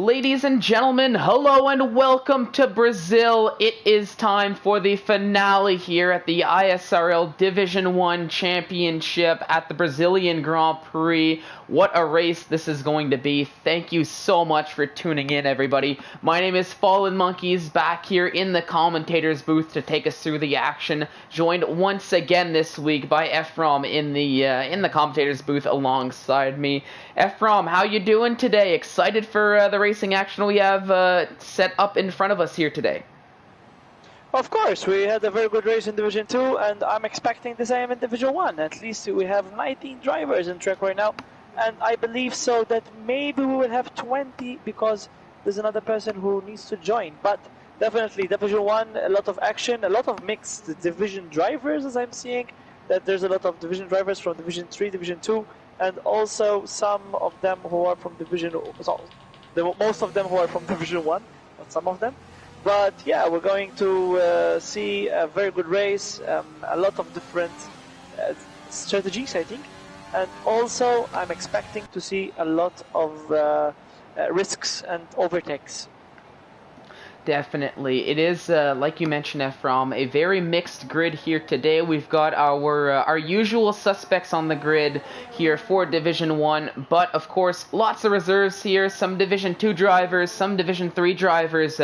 Ladies and gentlemen, hello and welcome to Brazil. It is time for the finale here at the ISRL Division 1 Championship at the Brazilian Grand Prix. What a race this is going to be. Thank you so much for tuning in, everybody. My name is Fallen Monkeys, back here in the commentator's booth to take us through the action. Joined once again this week by Ephraim in the commentator's booth alongside me. Ephraim, how you doing today? Excited for the racing action we have set up in front of us here today? Of course, we had a very good race in Division 2, and I'm expecting the same in Division 1. At least we have 19 drivers in track right now, and I believe so that maybe we will have 20 because there's another person who needs to join. But definitely Division 1, a lot of action, a lot of mixed division drivers, as I'm seeing, that there's a lot of division drivers from Division 3, Division 2, and also some of them who are from Division... most of them who are from Division 1, not some of them. But yeah, we're going to see a very good race, a lot of different strategies, I think. And also, I'm expecting to see a lot of risks and overtakes. Definitely. It is, like you mentioned, Ephraim, a very mixed grid here today. We've got our usual suspects on the grid here for Division 1, but of course, lots of reserves here, some Division 2 drivers, some Division 3 drivers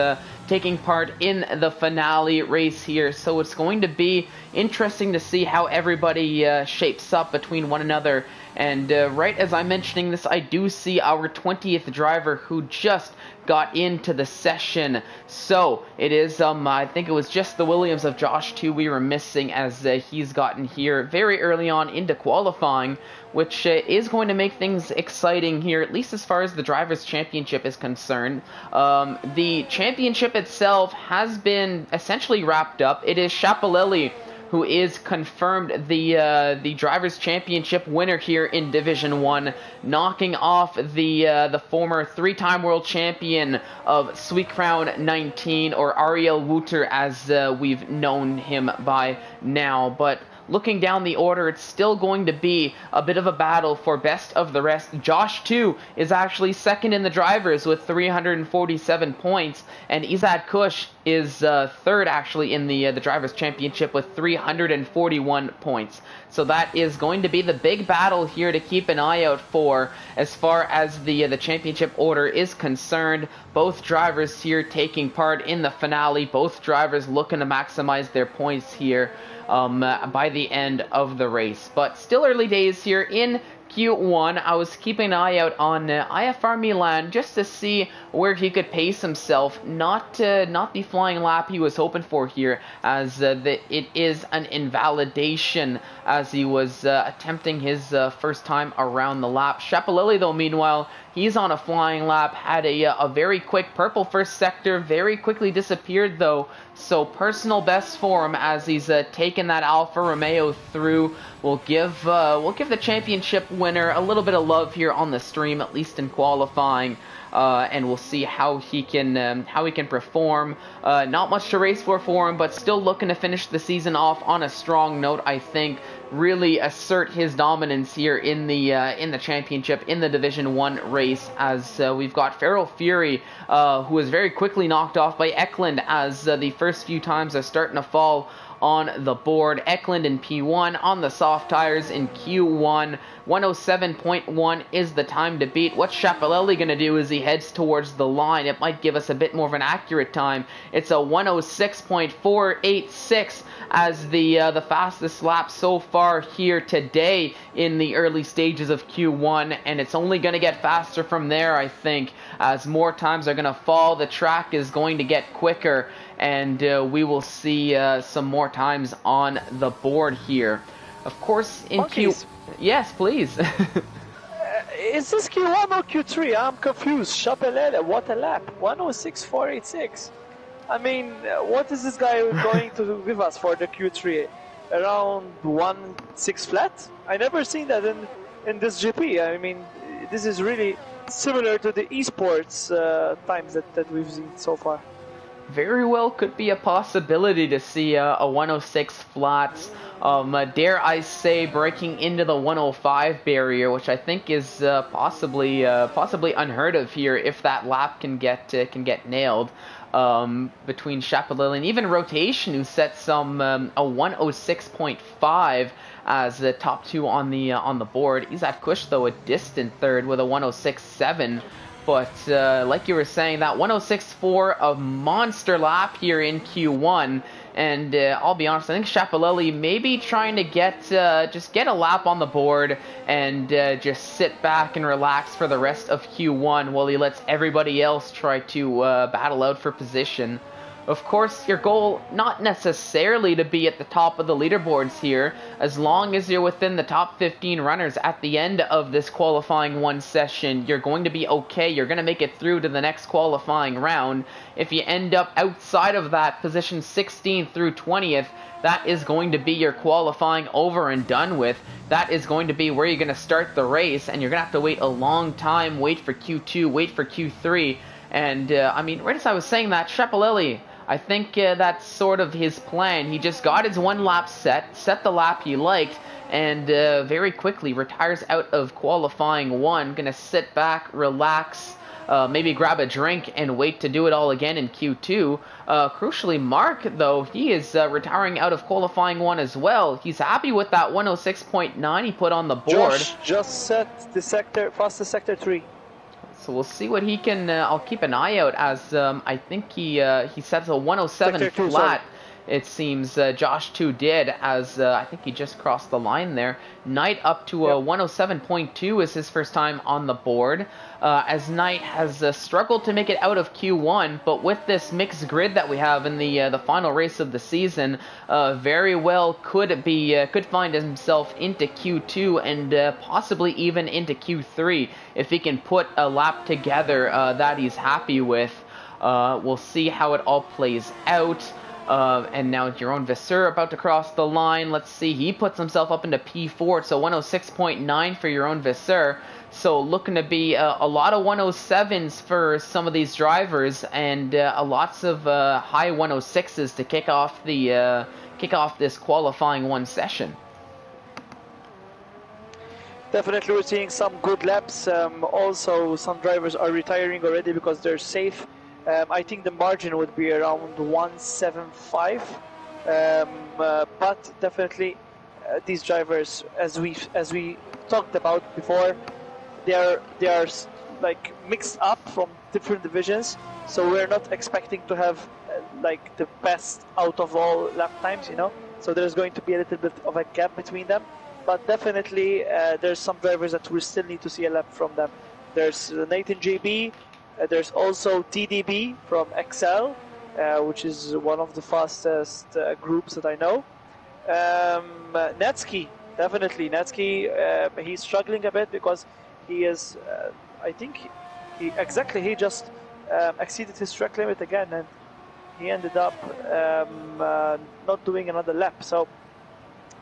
taking part in the finale race here. So it's going to be interesting to see how everybody shapes up between one another. And right as I'm mentioning this, I do see our 20th driver who just got into the session. So it is, I think it was just the Williams of Josh 2 we were missing, as he's gotten here very early on into qualifying, which is going to make things exciting here, at least as far as the Drivers' Championship is concerned. The championship itself has been essentially wrapped up. It is Chapelelli who is confirmed the Drivers' Championship winner here in Division 1, knocking off the former three-time world champion of Sweet Crown 19, or Ariel Wouter as we've known him by now. But looking down the order, it's still going to be a bit of a battle for best of the rest. Josh 2 is actually second in the drivers with 347 points, and Izad Kush is third actually in the Drivers' Championship with 341 points. So that is going to be the big battle here to keep an eye out for as far as the championship order is concerned. Both drivers here taking part in the finale, both drivers looking to maximize their points here by the end of the race. But still early days here in Q1. I was keeping an eye out on IFR Milan just to see where he could pace himself, not the flying lap he was hoping for here, as it is an invalidation as he was attempting his first time around the lap. Chapelelli, though, meanwhile, he's on a flying lap, had a very quick purple first sector, very quickly disappeared though, so personal best for him as he's taken that Alfa Romeo through. We'll give the championship winner a little bit of love here on the stream, at least in qualifying, and we'll see how he can perform. Not much to race for him, but still looking to finish the season off on a strong note, I think. Really assert his dominance here in the championship, in the Division 1 race, as we've got Feral Fury, who was very quickly knocked off by Eklund as the first few times are starting to fall on the board. Eklund in P1 on the soft tires in Q1. 107.1 is the time to beat. What's Chapelelli going to do as he heads towards the line? It might give us a bit more of an accurate time. It's a 106.486 as the fastest lap so far here today in the early stages of Q1, and it's only going to get faster from there, I think, as more times are going to fall. The track is going to get quicker, and we will see some more times on the board here. Of course, in Monkeys. Yes, please. Is this Q1 or Q3? I'm confused. Chapelelli, what a lap. 106.486. I mean, what is this guy going to give us for the Q3? Around 1.6 flat? I never seen that in this GP. I mean, this is really similar to the esports times that we've seen so far. very well could be a possibility to see a 106 flats. Dare I say, breaking into the 105 barrier, which I think is possibly unheard of here if that lap can get nailed. Between Chapelilli and even Rotation, who set some a 106.5 as the top two on the board. Izat Kush, though, a distant third with a 106.7. But like you were saying, that 106.4, a monster lap here in Q1. And I'll be honest, I think Chapelilli may be trying to just get a lap on the board and just sit back and relax for the rest of Q1 while he lets everybody else try to battle out for position. Of course, your goal not necessarily to be at the top of the leaderboards here, as long as you're within the top 15 runners at the end of this qualifying one session, you're going to be okay. You're going to make it through to the next qualifying round. If you end up outside of that, position 16th through 20th, that is going to be your qualifying over and done with. That is going to be where you're going to start the race, and you're going to have to wait a long time, wait for Q2, wait for Q3. And, I mean, right as I was saying that, Chapelilli, I think that's sort of his plan. He just got his one lap set the lap he liked, and very quickly retires out of qualifying one. Gonna sit back, relax, maybe grab a drink, and wait to do it all again in Q2. Crucially, Mark, though, he is retiring out of qualifying one as well. He's happy with that 106.9 he put on the board. Josh just set the fastest sector 3. So we'll see what he can. I'll keep an eye out as I think he sets a 107 flat. It seems Josh too did, as I think he just crossed the line there. Knight up to a 107.2 is his first time on the board, as Knight has struggled to make it out of Q1, but with this mixed grid that we have in the final race of the season, very well could find himself into Q2 and possibly even into Q3 if he can put a lap together that he's happy with. We'll see how it all plays out. And now Jeroen Visser about to cross the line. Let's see, he puts himself up into P4, so 106.9 for Jeroen Visser. So looking to be a lot of 107s for some of these drivers, and lots of high 106s to kick off this qualifying one session. Definitely, we're seeing some good laps. Also, some drivers are retiring already because they're safe. I think the margin would be around 175, but definitely these drivers, as we talked about before, they are like mixed up from different divisions. So we're not expecting to have like the best out of all lap times, you know. So there's going to be a little bit of a gap between them, but definitely there's some drivers that we still need to see a lap from them. There's Nathan JB. There's also TDB from XL, which is one of the fastest groups that I know. Netsky, definitely. Netsky, he's struggling a bit because he is, I think, he just exceeded his track limit again, and he ended up not doing another lap. So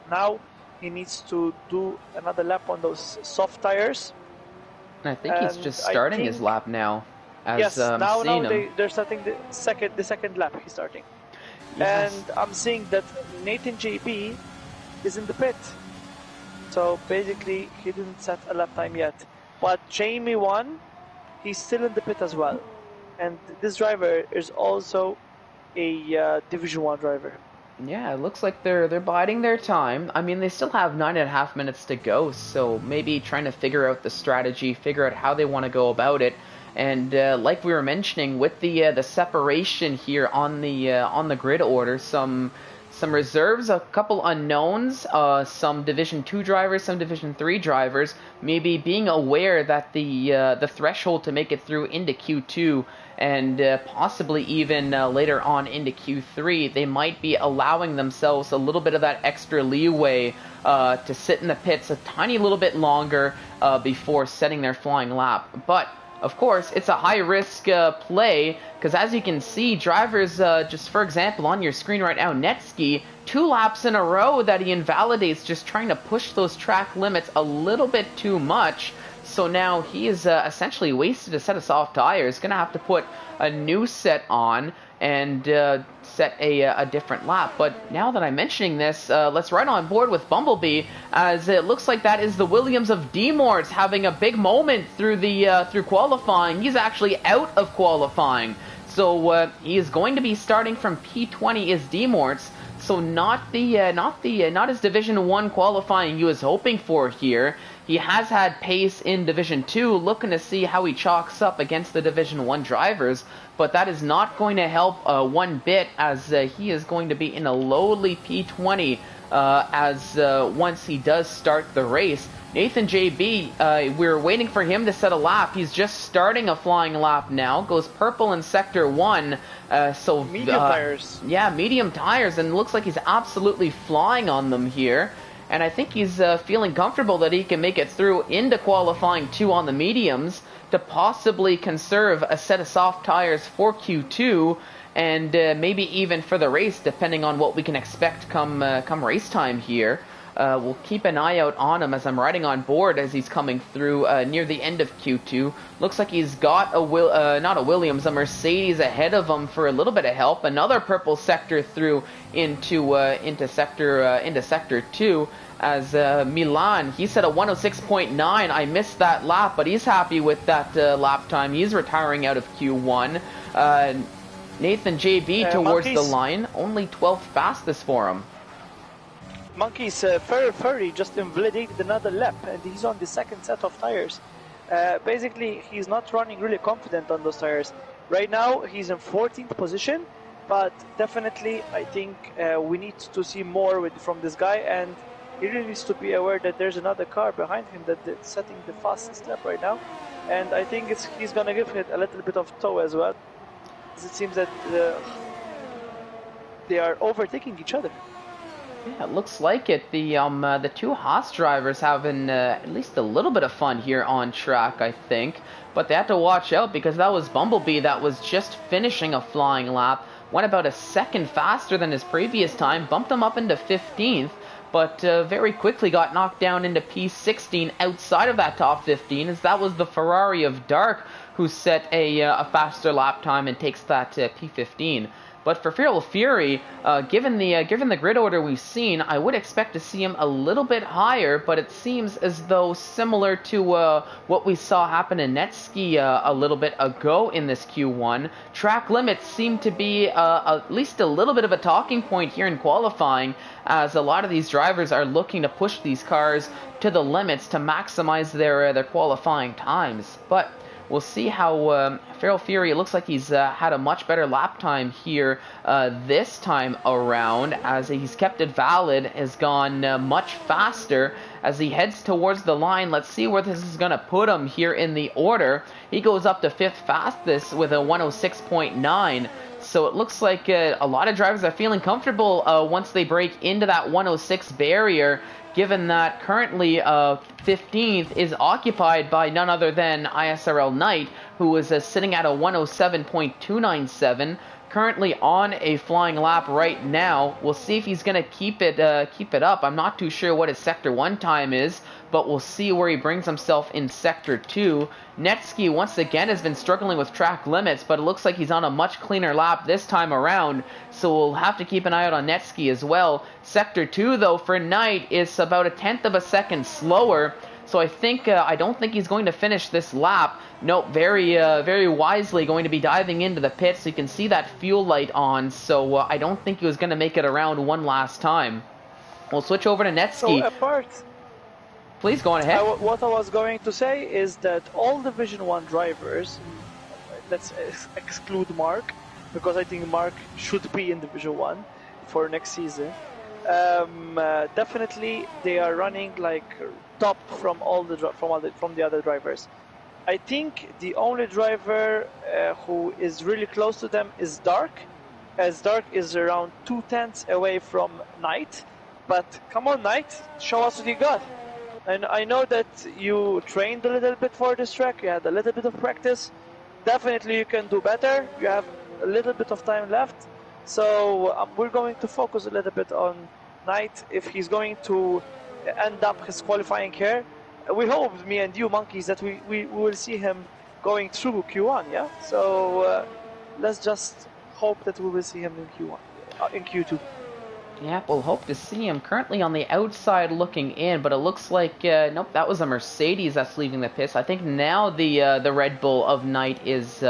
now he needs to do another lap on those soft tires. I think he's just starting his lap now. Yes, now they're starting the second lap. He's starting, yes. And I'm seeing that Nathan JB is in the pit. So basically, he didn't set a lap time yet. But Jamie 1, he's still in the pit as well. And this driver is also a Division 1 driver. Yeah, it looks like they're biding their time. I mean, they still have 9.5 minutes to go, so maybe trying to figure out the strategy, figure out how they want to go about it. And like we were mentioning, with the separation here on the grid order, some reserves, a couple unknowns, some Division 2 drivers, some Division 3 drivers, maybe being aware that the threshold to make it through into Q2 and possibly even later on into Q3, they might be allowing themselves a little bit of that extra leeway to sit in the pits a tiny little bit longer before setting their flying lap. But of course, it's a high-risk play, because as you can see, drivers, just for example, on your screen right now, Netsky, 2 laps in a row that he invalidates, just trying to push those track limits a little bit too much. So now he is essentially wasted a set of soft tires. Going to have to put a new set on and set a different lap. But now that I'm mentioning this, let's ride on board with Bumblebee, as it looks like that is the Williams of Demorts having a big moment through the through qualifying. He's actually out of qualifying, so he is going to be starting from P20 is Demorts. So not his Division 1 qualifying he was hoping for here. He has had pace in Division 2, looking to see how he chalks up against the Division 1 drivers, but that is not going to help one bit, as he is going to be in a lowly P20 once he does start the race. Nathan JB, we're waiting for him to set a lap. He's just starting a flying lap now. Goes purple in Sector 1. So medium tires. Yeah, medium tires, and looks like he's absolutely flying on them here. And I think he's feeling comfortable that he can make it through into qualifying 2 on the mediums to possibly conserve a set of soft tires for Q2 and maybe even for the race, depending on what we can expect come race time here. We'll keep an eye out on him as I'm riding on board as he's coming through near the end of Q2. Looks like he's got a Mercedes ahead of him for a little bit of help. Another purple sector through into sector 2 as Milan, he set a 106.9. I missed that lap, but he's happy with that lap time. He's retiring out of Q1. Nathan JB towards the line, only 12th fastest for him. Monkey's Furry just invalidated another lap, and he's on the second set of tires. Basically, he's not running really confident on those tires. Right now, he's in 14th position, but definitely, I think we need to see more from this guy, and he really needs to be aware that there's another car behind him that's setting the fastest lap right now, and I think he's gonna give it a little bit of tow as well. It seems that they are overtaking each other. Yeah, it looks like it. The two Haas drivers having at least a little bit of fun here on track, I think. But they had to watch out because that was Bumblebee that was just finishing a flying lap. Went about a second faster than his previous time, bumped him up into 15th, but very quickly got knocked down into P16 outside of that top 15, as that was the Ferrari of Dark who set a faster lap time and takes that P15. But for Feral Fury, given the grid order we've seen, I would expect to see him a little bit higher, but it seems as though similar to what we saw happen in Netski a little bit ago in this Q1, track limits seem to be at least a little bit of a talking point here in qualifying, as a lot of these drivers are looking to push these cars to the limits to maximize their qualifying times. But we'll see how Feral Fury, it looks like he's had a much better lap time here this time around, as he's kept it valid, has gone much faster as he heads towards the line. Let's see where this is going to put him here in the order. He goes up to 5th fastest with a 106.9. So it looks like a lot of drivers are feeling comfortable once they break into that 106 barrier, given that currently 15th is occupied by none other than ISRL Knight, who is sitting at a 107.297, currently on a flying lap right now. We'll see if he's going to keep it up. I'm not too sure what his Sector 1 time is, but we'll see where he brings himself in Sector 2. Netski, once again, has been struggling with track limits, but it looks like he's on a much cleaner lap this time around, so we'll have to keep an eye out on Netski as well. Sector 2, though, for Knight is about a 1/10 of a second slower, so I don't think he's going to finish this lap. Nope, very wisely going to be diving into the pit, so you can see that fuel light on, so I don't think he was going to make it around one last time. We'll switch over to Netski. So Please go on ahead. What I was going to say is that all Division 1 drivers, let's exclude Mark, because I think Mark should be in Division 1 for next season. Definitely they are running like top from the other drivers. I think the only driver who is really close to them is Dark, as Dark is around 2/10 away from Knight. But come on, Knight, show us what you got. And I know that you trained a little bit for this track, you had a little bit of practice. Definitely you can do better, you have a little bit of time left. So we're going to focus a little bit on Knight. If he's going to end up his qualifying here, we hope, me and you monkeys, that we will see him going through Q1. Yeah. So let's just hope that we will see him in Q1, in Q2. Yeah, we'll hope to see him. Currently on the outside looking in, but it looks like nope, that was a Mercedes that's leaving the pits. I think now the Red Bull of Knight is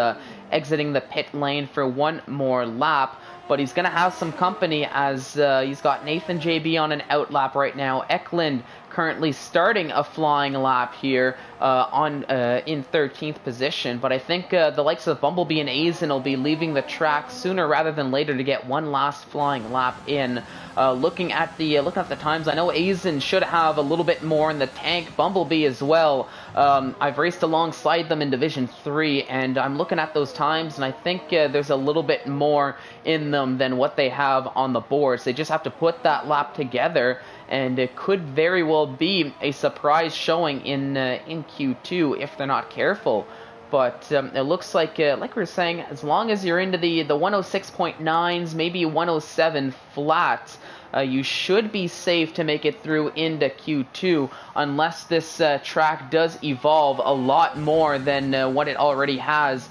exiting the pit lane for one more lap, but he's going to have some company as he's got Nathan JB on an out lap right now. Eklund currently starting a flying lap here in 13th position, but I think the likes of Bumblebee and Aizen will be leaving the track sooner rather than later to get one last flying lap in. Looking at the times, I know Aizen should have a little bit more in the tank. Bumblebee as well. I've raced alongside them in Division 3, and I'm looking at those times, and I think there's a little bit more in them than what they have on the boards. They just have to put that lap together, and it could very well be a surprise showing in Q2 if they're not careful. But it looks like we were saying, as long as you're into the 106.9s, maybe 107 flat, you should be safe to make it through into Q2, unless this track does evolve a lot more than what it already has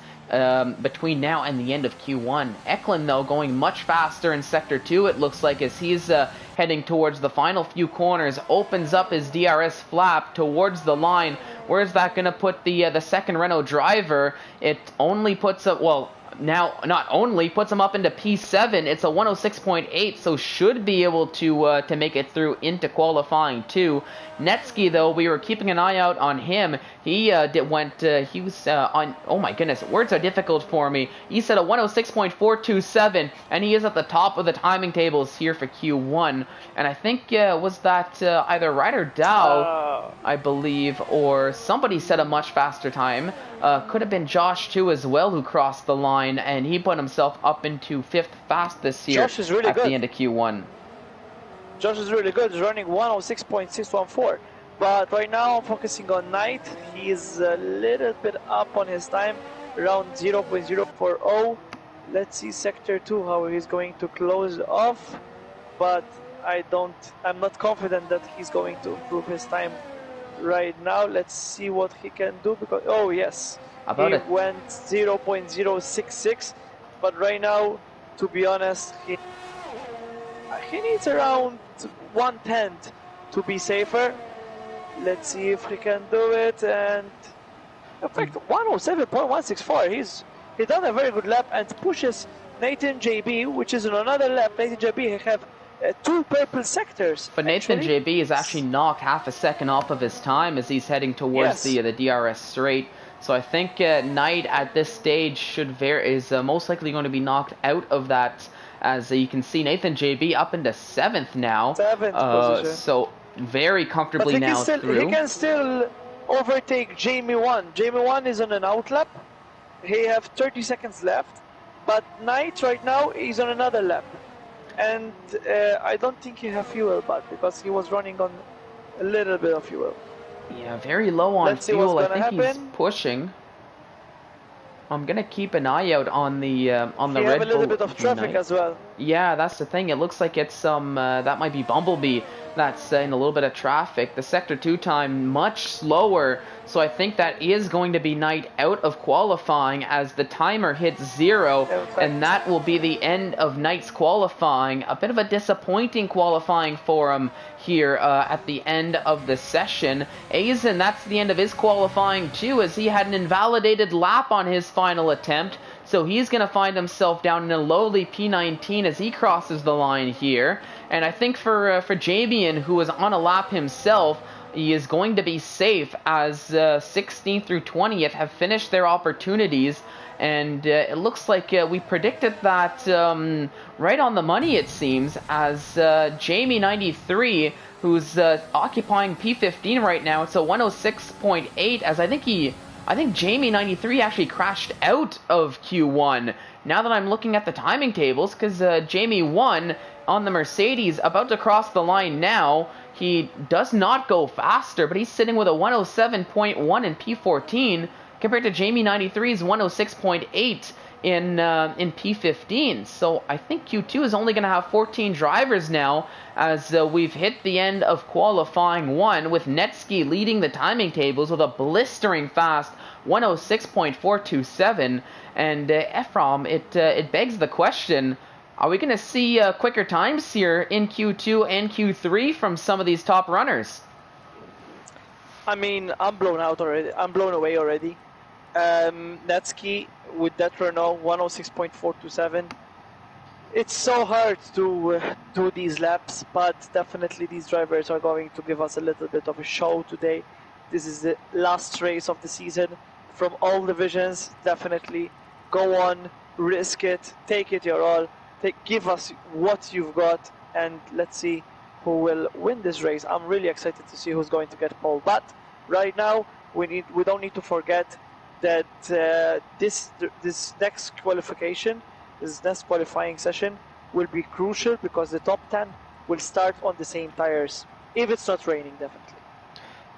between now and the end of Q1. Eklund, though, going much faster in Sector 2, it looks like, as he's heading towards the final few corners, opens up his DRS flap towards the line. Where is that going to put the second Renault driver? It only puts up, well, now not only puts him up into P7, it's a 106.8, so should be able to make it through into qualifying too. Netsky, though, we were keeping an eye out on him. He was on, oh my goodness, words are difficult for me. He said a 106.427, and he is at the top of the timing tables here for Q1. And I think was that either Ryder Dow, I believe, or somebody said a much faster time. Could have been Josh too as well, who crossed the line, and he put himself up into 5th fastest here Josh is really at good. the end of Q1. Josh is really good. He's running 106.614. But right now, I'm focusing on Knight. He's a little bit up on his time, around 0.040. Let's see Sector 2, how he's going to close off. But I'm not confident that he's going to improve his time right now. Let's see what he can do, because, oh yes, he went 0.066. But right now, to be honest, he needs around 1/10 to be safer. Let's see if he can do it. And in fact, 107.164. He done a very good lap and pushes Nathan JB, which is in another lap. Nathan JB have 2 purple sectors. But Nathan JB is actually knocked half a second off of his time as he's heading towards the DRS straight. So I think Knight at this stage is most likely going to be knocked out of that. As you can see, Nathan JB up into 7th now. 7th position. So very comfortably now through. He can still overtake Jamie 1. Jamie 1 is on an out lap. He have 30 seconds left. But Knight right now is on another lap. And I don't think he have fuel, but because he was running on a little bit of fuel. Yeah, very low on fuel. I think he's pushing. I'm gonna keep an eye out on the Red Bull. We have a little bit of traffic as well. Yeah, that's the thing. It looks like it's some that might be Bumblebee that's in a little bit of traffic. The Sector 2 time much slower, so I think that is going to be Knight out of qualifying as the timer hits 0, and that will be the end of Knight's qualifying. A bit of a disappointing qualifying for him here at the end of the session. Aizen, that's the end of his qualifying too, as he had an invalidated lap on his final attempt. So he's going to find himself down in a lowly P19 as he crosses the line here. And I think for Jamian, who is on a lap himself, he is going to be safe as 16th through 20th have finished their opportunities. And it looks like we predicted that right on the money, it seems, as Jamie93, who's occupying P15 right now, it's a 106.8, as I think Jamie93 actually crashed out of Q1. Now that I'm looking at the timing tables, because Jamie 1 on the Mercedes about to cross the line now, he does not go faster, but he's sitting with a 107.1 in P14 compared to Jamie93's 106.8 in P15. So I think Q2 is only going to have 14 drivers now, as we've hit the end of qualifying 1, with Netski leading the timing tables with a blistering fast 106.427. And Ephraim, it begs the question, are we going to see quicker times here in Q2 and Q3 from some of these top runners? I mean, I'm blown out already. I'm blown away already. Netski with that Renault 106.427. It's so hard to do these laps, but definitely these drivers are going to give us a little bit of a show today. This is the last race of the season from all divisions. Definitely go on, risk it, take it your all. Give us what you've got, and let's see who will win this race. I'm really excited to see who's going to get pole. But right now, we don't need to forget that this next qualification, this next qualifying session, will be crucial because the top 10 will start on the same tires, if it's not raining, definitely.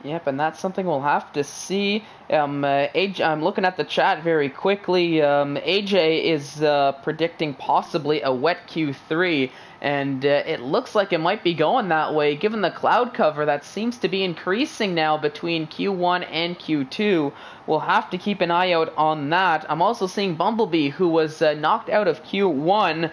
Yep, and that's something we'll have to see. AJ, I'm looking at the chat very quickly. AJ is predicting possibly a wet Q3, and it looks like it might be going that way, given the cloud cover that seems to be increasing now between Q1 and Q2. We'll have to keep an eye out on that. I'm also seeing Bumblebee, who was knocked out of Q1,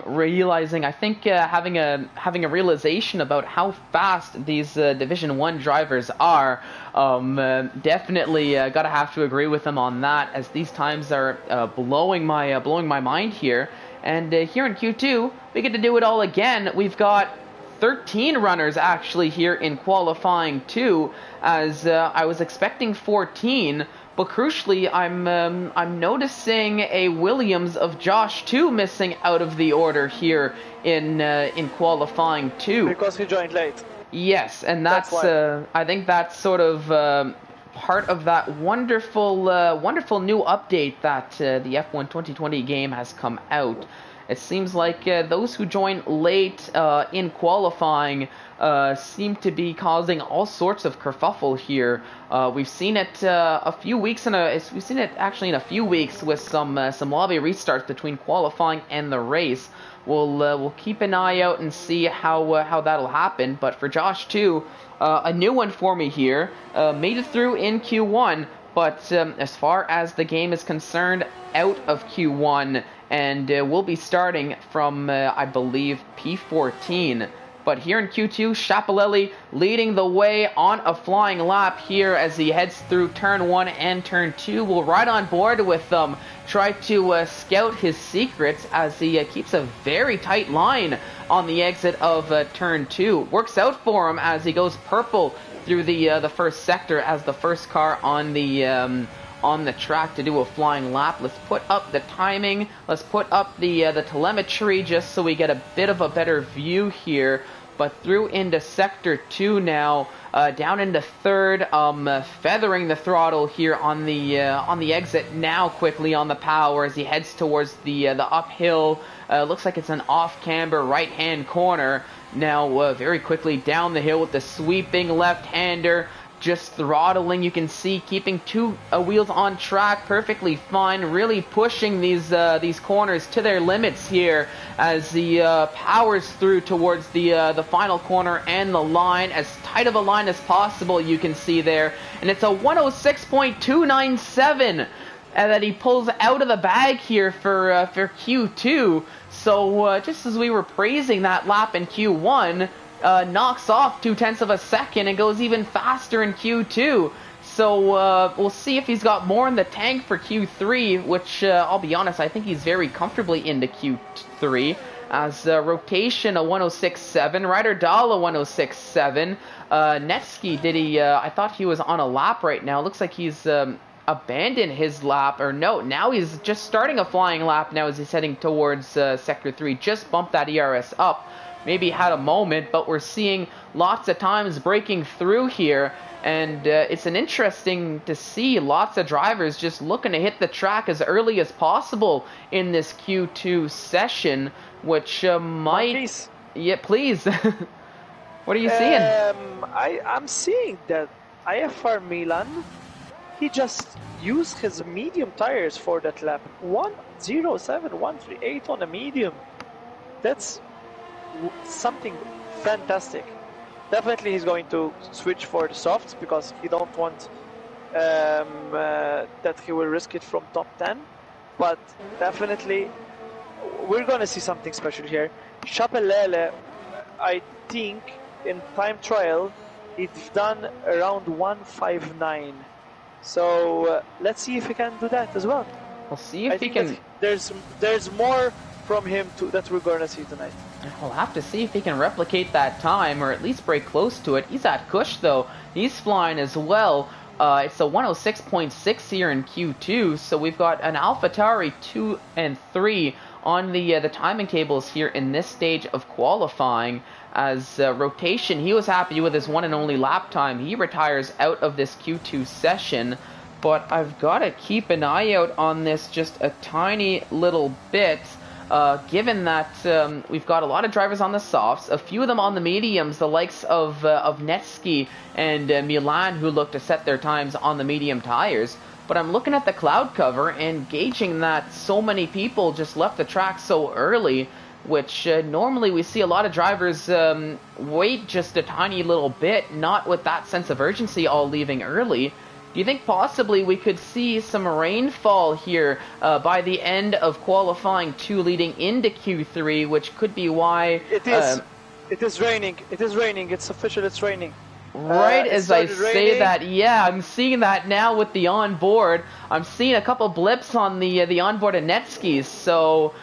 realizing, I think, having a realization about how fast these Division 1 drivers are. Definitely gotta have to agree with him on that, as these times are blowing my mind here. And here in Q2, we get to do it all again. We've got 13 runners actually here in qualifying 2, as I was expecting 14, but crucially I'm noticing a Williams of Josh 2 missing out of the order here in qualifying 2. Because he joined late. Yes, and that's I think that's sort of part of that wonderful new update that the F1 2020 game has come out. It seems like those who join late in qualifying seem to be causing all sorts of kerfuffle here. We've seen it we've seen it actually in a few weeks with some lobby restarts between qualifying and the race. We'll keep an eye out and see how that'll happen. But for Josh too, a new one for me here. Made it through in Q1, but as far as the game is concerned, out of Q1, and we'll be starting from I believe P14. But here in Q2, Schiaparelli leading the way on a flying lap here as he heads through turn 1 and turn 2. We'll ride on board with them, try to scout his secrets as he keeps a very tight line on the exit of turn 2. Works out for him as he goes purple through the first sector as the first car on the track to do a flying lap. Let's put up the timing. Let's put up the telemetry just so we get a bit of a better view here. But through into sector 2 now, down into third, feathering the throttle here on the exit now quickly on the power as he heads towards the uphill. Looks like it's an off-camber right-hand corner. Now very quickly down the hill with the sweeping left-hander. Just throttling, you can see, keeping two wheels on track perfectly fine, really pushing these corners to their limits here as he powers through towards the final corner and the line, as tight of a line as possible, you can see there. And it's a 106.297 that he pulls out of the bag here for Q2. So just as we were praising that lap in Q1, knocks off 0.2 of a second and goes even faster in Q2. So we'll see if he's got more in the tank for Q3, which I'll be honest, I think he's very comfortably into Q3. As rotation a 106.7, Ryder Dahl a 106.7. Netski, I thought he was on a lap right now. Looks like he's abandoned his lap, or no, now he's just starting a flying lap now as he's heading towards Sector 3. Just bumped that ERS up. Maybe had a moment, but we're seeing lots of times breaking through here, and it's an interesting to see lots of drivers just looking to hit the track as early as possible in this Q2 session, which might... Please. Yeah, please. What are you seeing? I'm seeing that IFR Milan he just used his medium tires for that lap. 1:07.138 on a medium. That's something fantastic. Definitely he's going to switch for the softs because he don't want that he will risk it from top 10. But definitely we're going to see something special here. Chapelele, I think in time trial, he's done around 1:59. So let's see if he can do that as well. We'll see if he can. There's more from him that we're going to see tonight. We'll have to see if he can replicate that time or at least break close to it. Isat Kush, though, he's flying as well. It's a 106.6 here in Q2, so we've got an AlphaTauri 2 and 3 on the timing tables here in this stage of qualifying. As rotation, he was happy with his one and only lap time. He retires out of this Q2 session, but I've got to keep an eye out on this just a tiny little bit. Given that we've got a lot of drivers on the softs, a few of them on the mediums, the likes of Netsky and Milan, who look to set their times on the medium tires. But I'm looking at the cloud cover and gauging that so many people just left the track so early, which normally we see a lot of drivers wait just a tiny little bit, not with that sense of urgency, all leaving early. Do you think possibly we could see some rainfall here by the end of qualifying 2 leading into Q3, which could be why... It is raining. It is raining. It's official. It's raining. Right as I say that, yeah, I'm seeing that now with the onboard. I'm seeing a couple blips on the onboard of Netsky's, so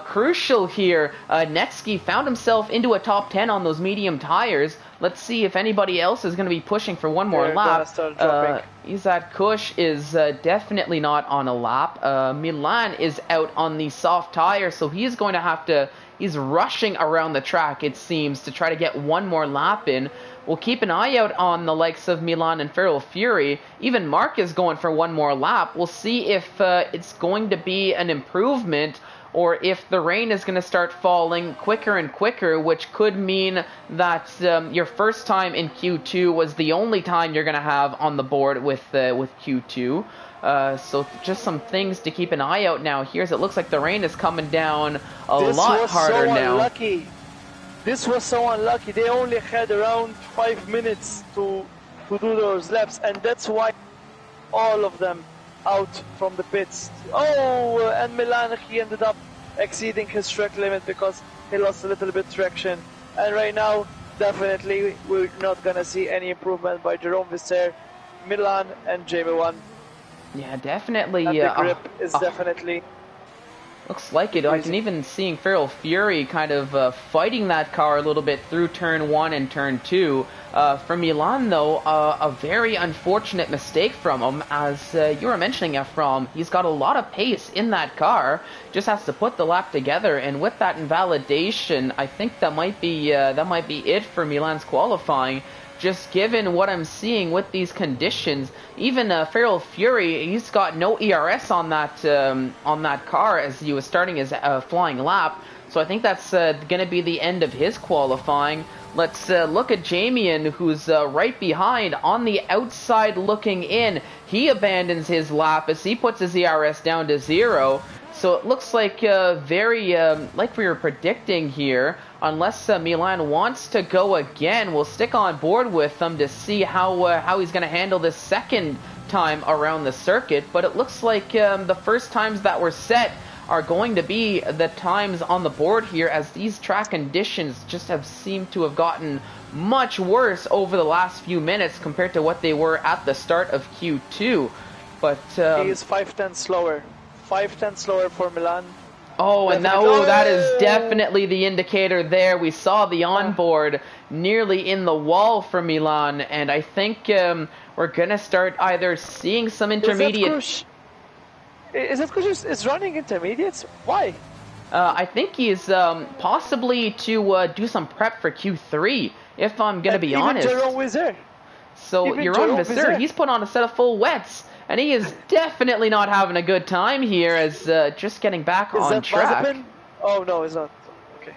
crucial here. Netsky found himself into a top 10 on those medium tires. Let's see if anybody else is going to be pushing for one more lap. Isat Kush is definitely not on a lap. Milan is out on the soft tire, so he's going to have to... He's rushing around the track, it seems, to try to get one more lap in. We'll keep an eye out on the likes of Milan and Feral Fury. Even Mark is going for one more lap. We'll see if it's going to be an improvement or if the rain is going to start falling quicker and quicker, which could mean that your first time in Q2 was the only time you're going to have on the board with Q2. So just some things to keep an eye out now. Here's it looks like the rain is coming down a lot harder now. Unlucky. This was so unlucky. They only had around 5 minutes to do those laps, and that's why all of them out from the pits. Oh, and Milan, he ended up exceeding his track limit because he lost a little bit traction. And right now, definitely, we're not gonna see any improvement by Jerome Visser, Milan, and Jamie 1. Yeah, definitely. And the grip is definitely... Looks like it. I can even seeing Feral Fury kind of fighting that car a little bit through turn 1 and turn 2. For Milan, though, a very unfortunate mistake from him. As you were mentioning, Ephraim, he's got a lot of pace in that car. Just has to put the lap together, and with that invalidation, I think that might be it for Milan's qualifying. Just given what I'm seeing with these conditions, even Feral Fury, he's got no ERS on that car as he was starting his flying lap. So I think that's going to be the end of his qualifying. Let's look at Jamian, who's right behind on the outside looking in. He abandons his lap as he puts his ERS down to 0. So it looks like very like we were predicting here. Unless Milan wants to go again, we'll stick on board with them to see how he's going to handle this second time around the circuit. But it looks like the first times that were set are going to be the times on the board here, as these track conditions just have seemed to have gotten much worse over the last few minutes compared to what they were at the start of Q2. But he is 5/10 slower. 5/10 slower for Milan. Oh, and that is definitely the indicator there. We saw the onboard nearly in the wall for Milan, and I think we're going to start either seeing some intermediate... Is that Kush is running intermediates? Why? I think he's possibly to do some prep for Q3, if I'm going to be honest. Jerome Wizard. So Jerome Wizard, he's put on a set of full wets. And he is definitely not having a good time here as just getting back on track. Mazepin? Oh, no, it's not. Okay.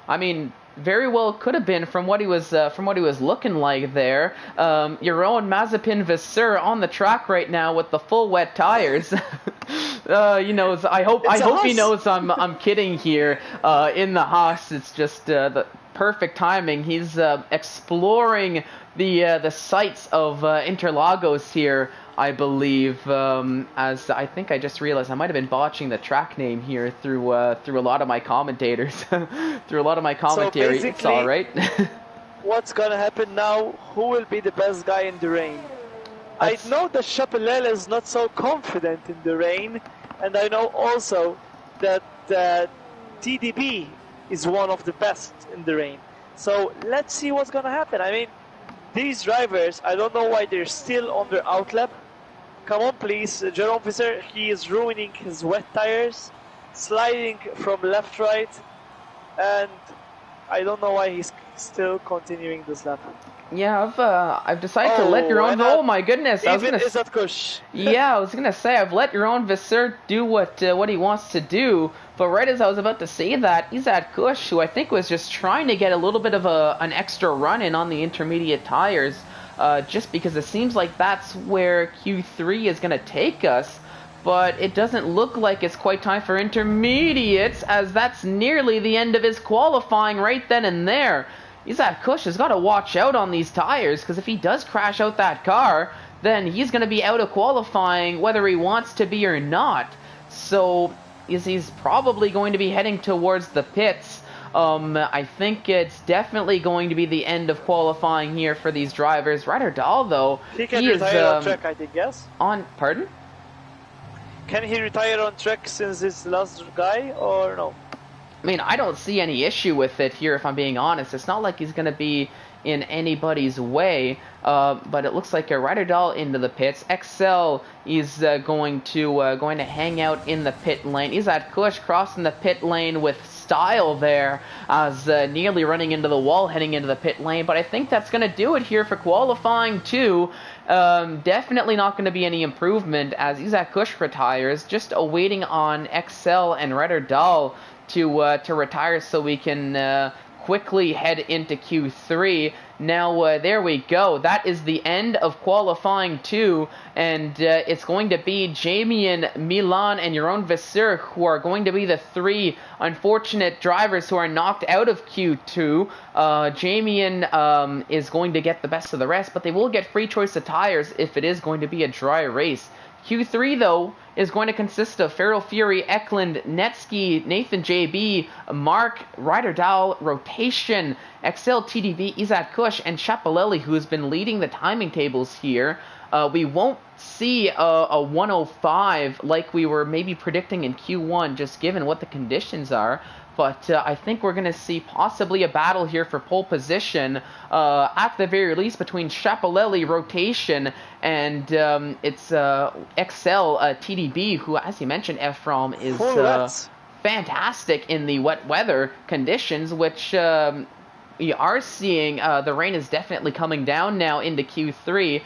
I mean, very well could have been from what he was looking like there. Your own Mazepin Vasseur on the track right now with the full wet tires. You know, I hope he knows I'm kidding here. In the Haas, it's just the perfect timing. He's exploring the sites of Interlagos here, I believe. As I think I just realized I might have been botching the track name here through a lot of my commentators, through a lot of my commentary. So it's all right. What's gonna happen now? Who will be the best guy in the rain? I know that Chapelel is not so confident in the rain, and I know also that TDB is one of the best in the rain. So let's see what's gonna happen. I mean, these drivers, I don't know why they're still on their outlap. Come on, please, Jerome Visser, he is ruining his wet tires, sliding from left, right, and I don't know why he's still continuing this lap. Yeah, I've decided to let your own. Oh my goodness! I was gonna. Yeah, I was gonna say I've let your own Vasseur do what he wants to do. But right as I was about to say that, Izad Kush, who I think was just trying to get a little bit of an extra run in on the intermediate tires, just because it seems like that's where Q3 is gonna take us. But it doesn't look like it's quite time for intermediates, as that's nearly the end of his qualifying right then and there. Izad Kush has got to watch out on these tires, because if he does crash out that car, then he's going to be out of qualifying whether he wants to be or not. So he's probably going to be heading towards the pits. I think it's definitely going to be the end of qualifying here for these drivers. Ryder Dahl, though, he can retire on track, I think, yes? Pardon? Can he retire on track since he's the last guy, or no? I mean, I don't see any issue with it here, if I'm being honest. It's not like he's going to be in anybody's way, but it looks like a Ryder Dahl into the pits. XL is going to hang out in the pit lane. Izad Kush crossing the pit lane with style there, as nearly running into the wall, heading into the pit lane. But I think that's going to do it here for qualifying too. Definitely not going to be any improvement as Izad Kush retires, just awaiting on XL and Ryder Dahl to retire so we can quickly head into Q3. Now, there we go. That is the end of qualifying 2, and it's going to be Jamian, Milan, and your own Vasseur who are going to be the 3 unfortunate drivers who are knocked out of Q2. Jamian is going to get the best of the rest, but they will get free choice of tires if it is going to be a dry race. Q3, though, is going to consist of Feral Fury, Eklund, Netsky, Nathan JB, Mark, Ryder Dahl, Rotation, XL TDV, Izad Kush, and Chapelelli, who has been leading the timing tables here. We won't see a 105 like we were maybe predicting in Q1, just given what the conditions are. But I think we're going to see possibly a battle here for pole position, at the very least, between Chapelelli, Rotation, and it's XL TDB, who, as you mentioned, Ephraim, is fantastic in the wet weather conditions, which we are seeing. The rain is definitely coming down now into Q3.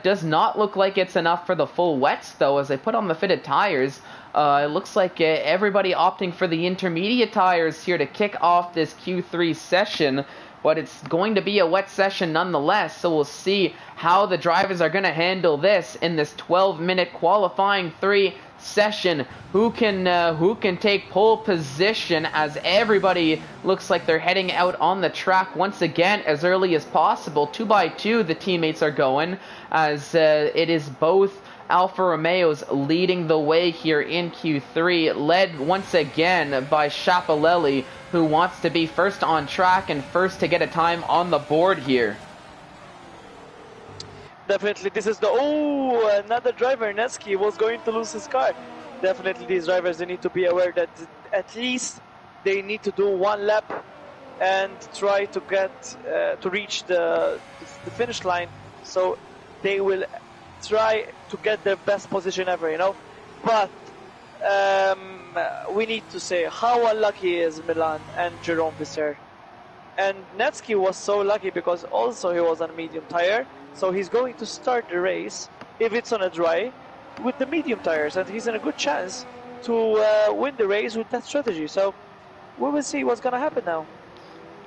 Does not look like it's enough for the full wets, though, as they put on the fitted tires. It looks like everybody opting for the intermediate tires here to kick off this Q3 session, but it's going to be a wet session nonetheless, so we'll see how the drivers are going to handle this in this 12-minute qualifying 3 session. Who can take pole position, as everybody looks like they're heading out on the track once again as early as possible. 2 by 2 the teammates are going, as it is both Alfa Romeos leading the way here in Q3, led once again by Chapelelli, who wants to be first on track and first to get a time on the board here. Definitely, this is another driver, Netsky, was going to lose his car. Definitely, these drivers, they need to be aware that at least they need to do 1 lap and try to get to reach the finish line, so they will try to get their best position ever, you know. But we need to say how unlucky is Milan and Jerome Visser. And Netsky was so lucky because also he was on a medium tire, so he's going to start the race, if it's on a dry, with the medium tires, and he's in a good chance to win the race with that strategy. So we will see what's going to happen now.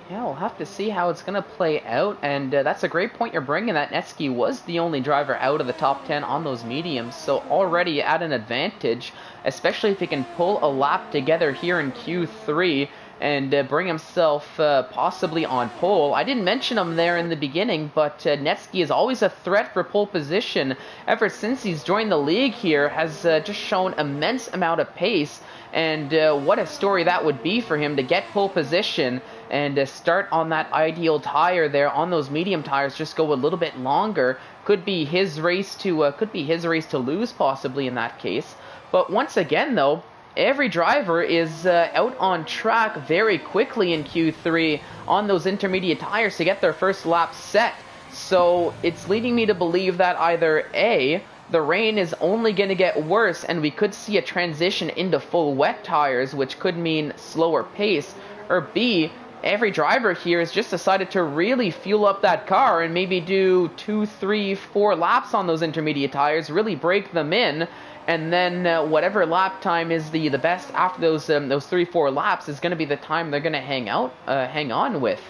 Yeah, we'll have to see how it's going to play out, and that's a great point you're bringing, that Netsky was the only driver out of the top 10 on those mediums, so already at an advantage, especially if he can pull a lap together here in Q3 and bring himself possibly on pole. I didn't mention him there in the beginning, but Netsky is always a threat for pole position. Ever since he's joined the league here, has just shown immense amount of pace, and what a story that would be for him to get pole position and start on that ideal tire there on those medium tires, just go a little bit longer. Could be his race to lose possibly in that case. But once again though, every driver is out on track very quickly in Q3 on those intermediate tires to get their first lap set. So it's leading me to believe that either A, the rain is only going to get worse and we could see a transition into full wet tires, which could mean slower pace, or B, every driver here has just decided to really fuel up that car and maybe do 2, 3, 4 laps on those intermediate tires, really break them in, and then whatever lap time is the best after those 3, 4 laps is going to be the time they're going to hang on with.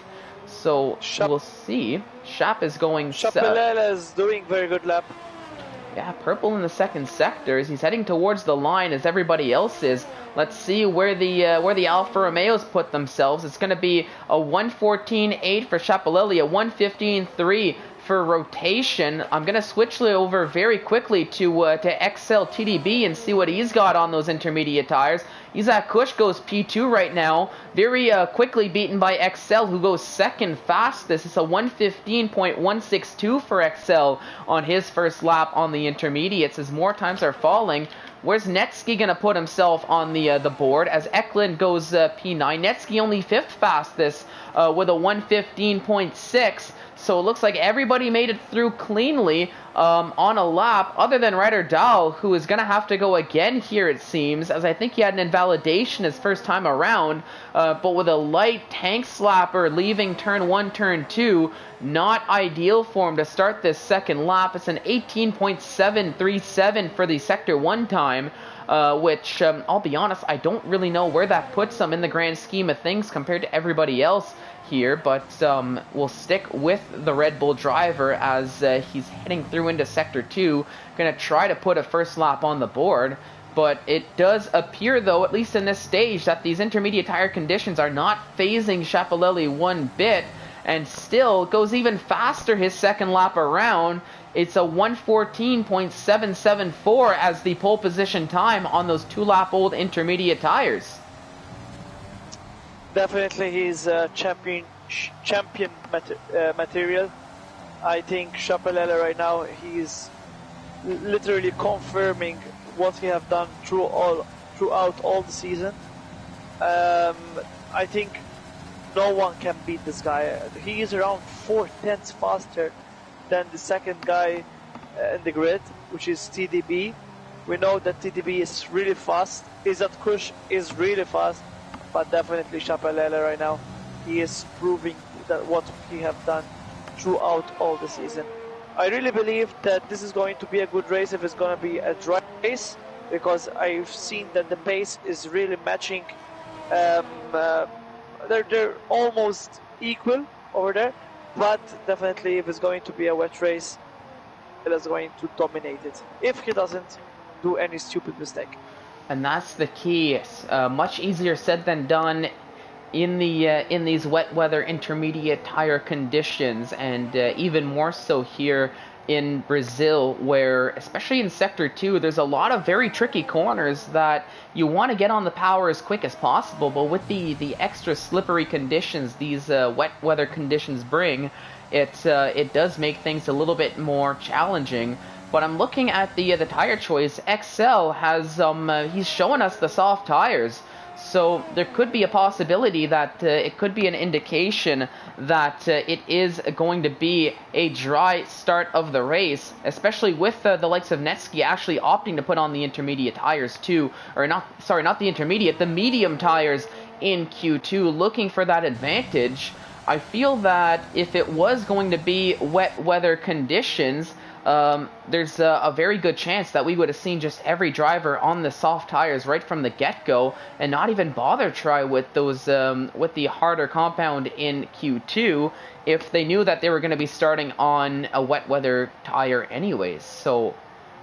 So we'll see. Shap is going. Chapelela is doing very good lap. Yeah, purple in the second sector as he's heading towards the line as everybody else is. Let's see where the Alfa Romeos put themselves. It's going to be a 1:14.8 for Chapelelli, a 1:15.3 for rotation. I'm going to switch over very quickly to XL TDB and see what he's got on those intermediate tires. Isaac Kush goes P2 right now, very quickly beaten by XL, who goes second fastest. It's a 1:15.162 for XL on his first lap on the intermediates as more times are falling. Where's Netsky going to put himself on the board as Eklund goes P9? Netsky only fifth fastest with a 1:15.6. So it looks like everybody made it through cleanly on a lap, other than Ryder Dahl, who is going to have to go again here, it seems, as I think he had an invalidation his first time around, but with a light tank slapper leaving turn 1, turn 2, not ideal for him to start this second lap. It's an 18.737 for the Sector 1 time, which, I'll be honest, I don't really know where that puts him in the grand scheme of things compared to everybody else here, but we'll stick with the Red Bull driver as he's heading through into Sector 2, going to try to put a first lap on the board. But it does appear, though, at least in this stage, that these intermediate tire conditions are not phasing Chapelelli one bit, and still goes even faster his second lap around. It's a 1:14.774 as the pole position time on those 2-lap-old intermediate tires. Definitely he's champion material. I think Chapelele right now, he's literally confirming what he have done throughout all the season. I think no one can beat this guy. He is around 4/10 faster than the second guy in the grid, which is TDB. We know that TDB is really fast. Izzat Kush is really fast, but definitely Chapelele right now, he is proving that what he have done throughout all the season. I really believe that this is going to be a good race if it's going to be a dry race, because I've seen that the pace is really matching. They're almost equal over there, but definitely if it's going to be a wet race, it is going to dominate it if he doesn't do any stupid mistake. And that's the key. Much easier said than done in these wet weather intermediate tire conditions, and even more so here in Brazil, where especially in Sector 2 there's a lot of very tricky corners that you want to get on the power as quick as possible, but with the extra slippery conditions these wet weather conditions bring, it does make things a little bit more challenging. But I'm looking at the tire choice. XL has he's showing us the soft tires, so there could be a possibility that it could be an indication that it is going to be a dry start of the race, especially with the likes of Netsky actually opting to put on the intermediate tires too, or not the intermediate, the medium tires in Q2, looking for that advantage. I feel that if it was going to be wet weather conditions, there's a very good chance that we would have seen just every driver on the soft tires right from the get-go and not even bother try with those with the harder compound in Q2 if they knew that they were going to be starting on a wet weather tire anyways. So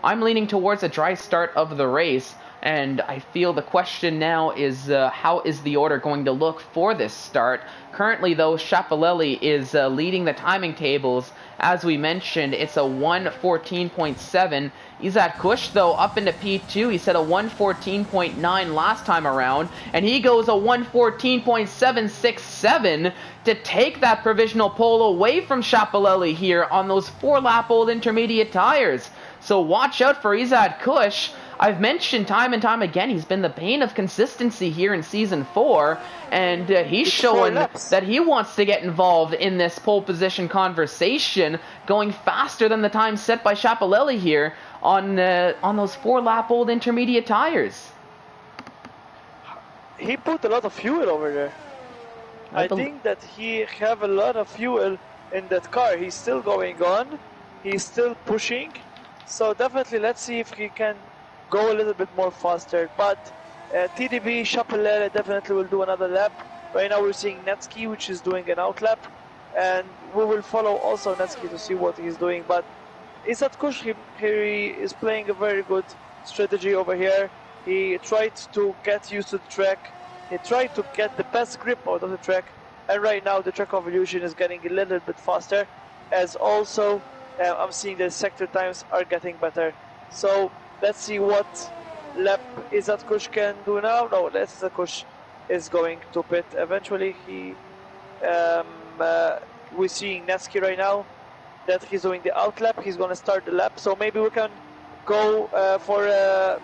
I'm leaning towards a dry start of the race, and I feel the question now is how is the order going to look for this start? Currently, though, Schiaparelli is leading the timing tables. As we mentioned, it's a 1:14.7. Izat Kush, though, up into P2. He set a 1:14.9 last time around, and he goes a 1:14.767 to take that provisional pole away from Schiaparelli here on those 4-lap-old intermediate tires. So watch out for Izat Kush. I've mentioned time and time again, he's been the bane of consistency here in Season 4, and he's showing that he wants to get involved in this pole position conversation, going faster than the time set by Schiaparelli here on those 4-lap-old intermediate tires. He put a lot of fuel over there. I think that he have a lot of fuel in that car. He's still going on. He's still pushing. So definitely let's see if he can go a little bit more faster. But TDB, Schiaparelli definitely will do another lap. Right now we're seeing Netsky, which is doing an outlap. And we will follow also Netsky to see what he's doing. But Izat Kush, he is playing a very good strategy over here. He tried to get used to the track. He tried to get the best grip out of the track. And right now the track evolution is getting a little bit faster. As also I'm seeing the sector times are getting better. So let's see what lap Izat Kush can do now. No, Izat Kush is going to pit eventually. We're seeing Netsky right now that he's doing the out lap. He's going to start the lap. So maybe we can go for a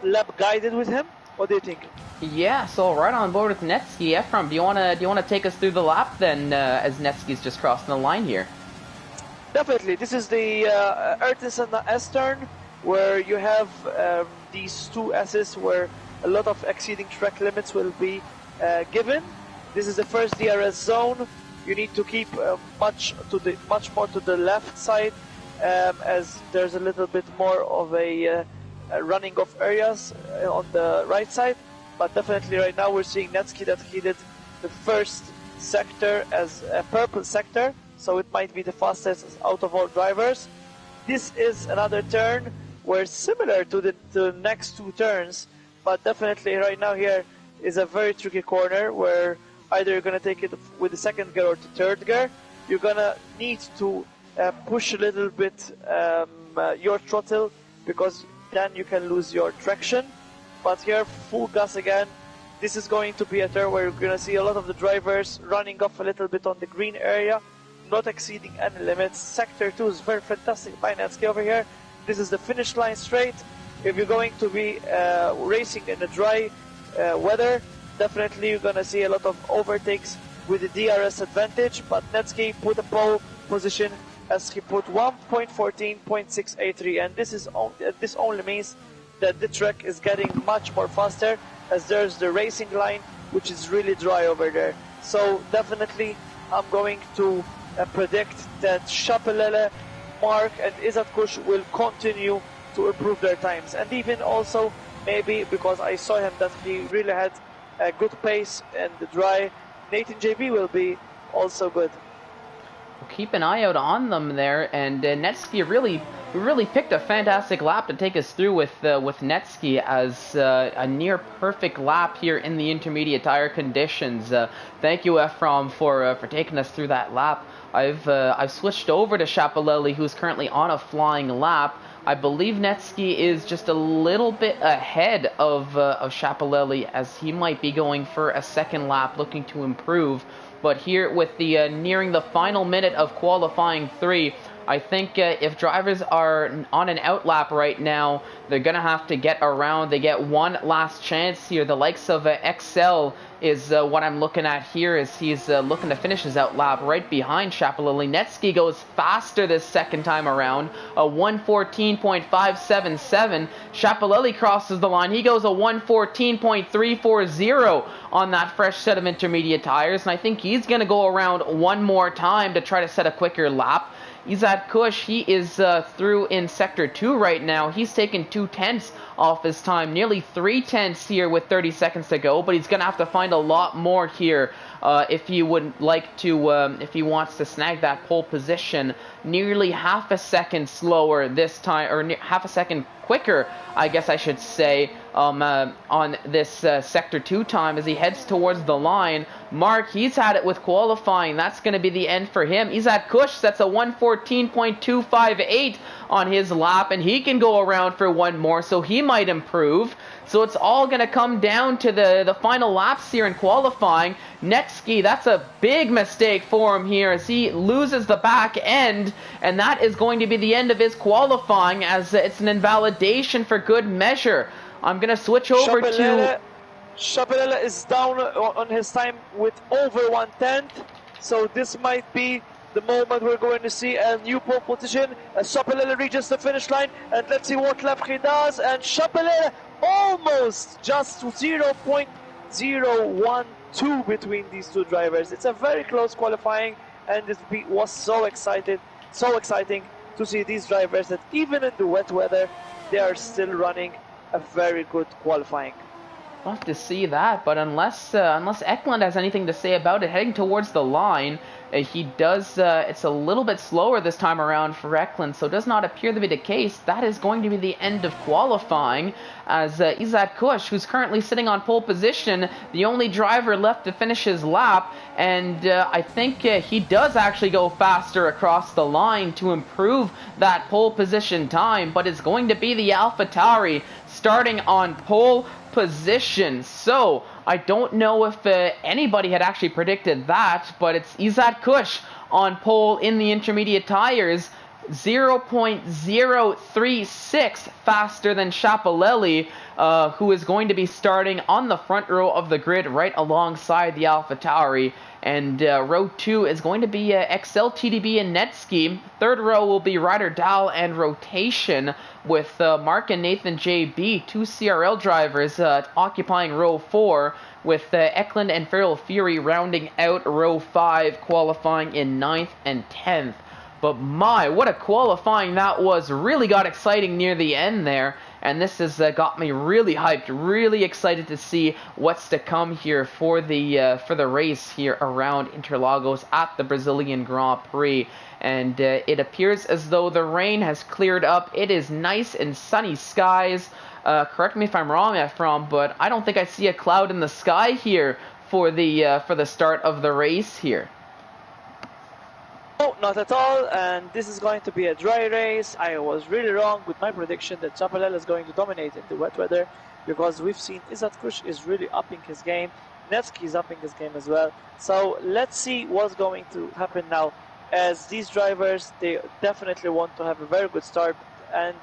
lap guided with him. What do you think? Yeah, so right on board with Netsky. Ephraim, do you wanna take us through the lap then, as Netsky's just crossing the line here? Definitely. This is the Ertesen S-turn, where you have these two S's where a lot of exceeding track limits will be given. This is the first DRS zone. You need to keep much more to the left side, as there's a little bit more of a running off areas on the right side. But definitely right now we're seeing Netsky that he did the first sector as a purple sector, so it might be the fastest out of all drivers. This is another turn where similar to the next two turns, but definitely right now here is a very tricky corner where either you're going to take it with the second gear or the third gear. You're going to need to push a little bit your throttle, because then you can lose your traction. But here, full gas again. This is going to be a turn where you're going to see a lot of the drivers running off a little bit on the green area, not exceeding any limits. Sector 2 is very fantastic by Netsky over here. This is the finish line straight. If you're going to be racing in the dry weather, definitely you're going to see a lot of overtakes with the DRS advantage. But Netsky put a pole position as he put 1.14.683, and this only means that the track is getting much more faster, as there's the racing line which is really dry over there. So definitely I'm going to predict that Schiaparelli, Mark and Izat Kush will continue to improve their times, and even also maybe because I saw him that he really had a good pace in the dry, Nathan JB will be also good. Keep an eye out on them there, and Netsky really picked a fantastic lap to take us through with Netsky as a near perfect lap here in the intermediate tire conditions. Thank you, Ephraim, for taking us through that lap. I've switched over to Schiaparelli, who's currently on a flying lap. I believe Netsky is just a little bit ahead of Schiaparelli, as he might be going for a second lap, looking to improve. But here with the nearing the final minute of qualifying 3, I think if drivers are on an out lap right now, they're going to have to get around. They get one last chance here. The likes of XL is what I'm looking at here, as he's looking to finish his out lap right behind Schiaparelli. Netsky goes faster this second time around, a 1:14.577. Schiaparelli crosses the line. He goes a 1:14.340 on that fresh set of intermediate tires, and I think he's going to go around one more time to try to set a quicker lap. Izad Kush, he is through in Sector 2 right now. He's taken 2/10 off his time, nearly 3/10 here with 30 seconds to go, but he's going to have to find a lot more here if he would like to, if he wants to snag that pole position. Nearly half a second slower this time, or half a second quicker, I guess I should say, on this Sector 2 time as he heads towards the line. Mark, he's had it with qualifying. That's going to be the end for him. Izad Kush sets a 1:14.258 on his lap, and he can go around for one more, so he might improve. So it's all going to come down to the final laps here in qualifying. Netsky, that's a big mistake for him here as he loses the back end, and that is going to be the end of his qualifying as it's an invalidation for good measure. I'm going to switch over to... Chapelela is down on his time with over 1/10, so this might be the moment we're going to see a new pole position as Chapelela reaches the finish line, and let's see what lap he does, and Chapelela almost just 0.012 between these two drivers. It's a very close qualifying, and it was so exciting to see these drivers that even in the wet weather, they are still running a very good qualifying. Love to see that, but unless Eklund has anything to say about it, heading towards the line, he does. It's a little bit slower this time around for Eklund, so it does not appear to be the case. That is going to be the end of qualifying, as Izad Kush, who's currently sitting on pole position, the only driver left to finish his lap, and I think he does actually go faster across the line to improve that pole position time, but it's going to be the AlphaTauri starting on pole position. So I don't know if anybody had actually predicted that, but it's Izad Kush on pole in the intermediate tires, 0.036 faster than Chappellelli, who is going to be starting on the front row of the grid right alongside the AlphaTauri. And row 2 is going to be XL, TDB, and Netsky. Third row will be Ryder Dahl and Rotation, with Mark and Nathan JB, two CRL drivers, occupying row 4, with Eklund and Feral Fury rounding out row 5, qualifying in 9th and 10th. But my, what a qualifying that was. Really got exciting near the end there. And this has got me really hyped, really excited to see what's to come here for the race here around Interlagos at the Brazilian Grand Prix. And it appears as though the rain has cleared up. It is nice and sunny skies. Correct me if I'm wrong, Ephraim, but I don't think I see a cloud in the sky here for the start of the race here. No, not at all, and this is going to be a dry race. I was really wrong with my prediction that Chappellel is going to dominate in the wet weather, because we've seen Izad Kush is really upping his game, Netsky is upping his game as well. So let's see what's going to happen now, as these drivers, they definitely want to have a very good start and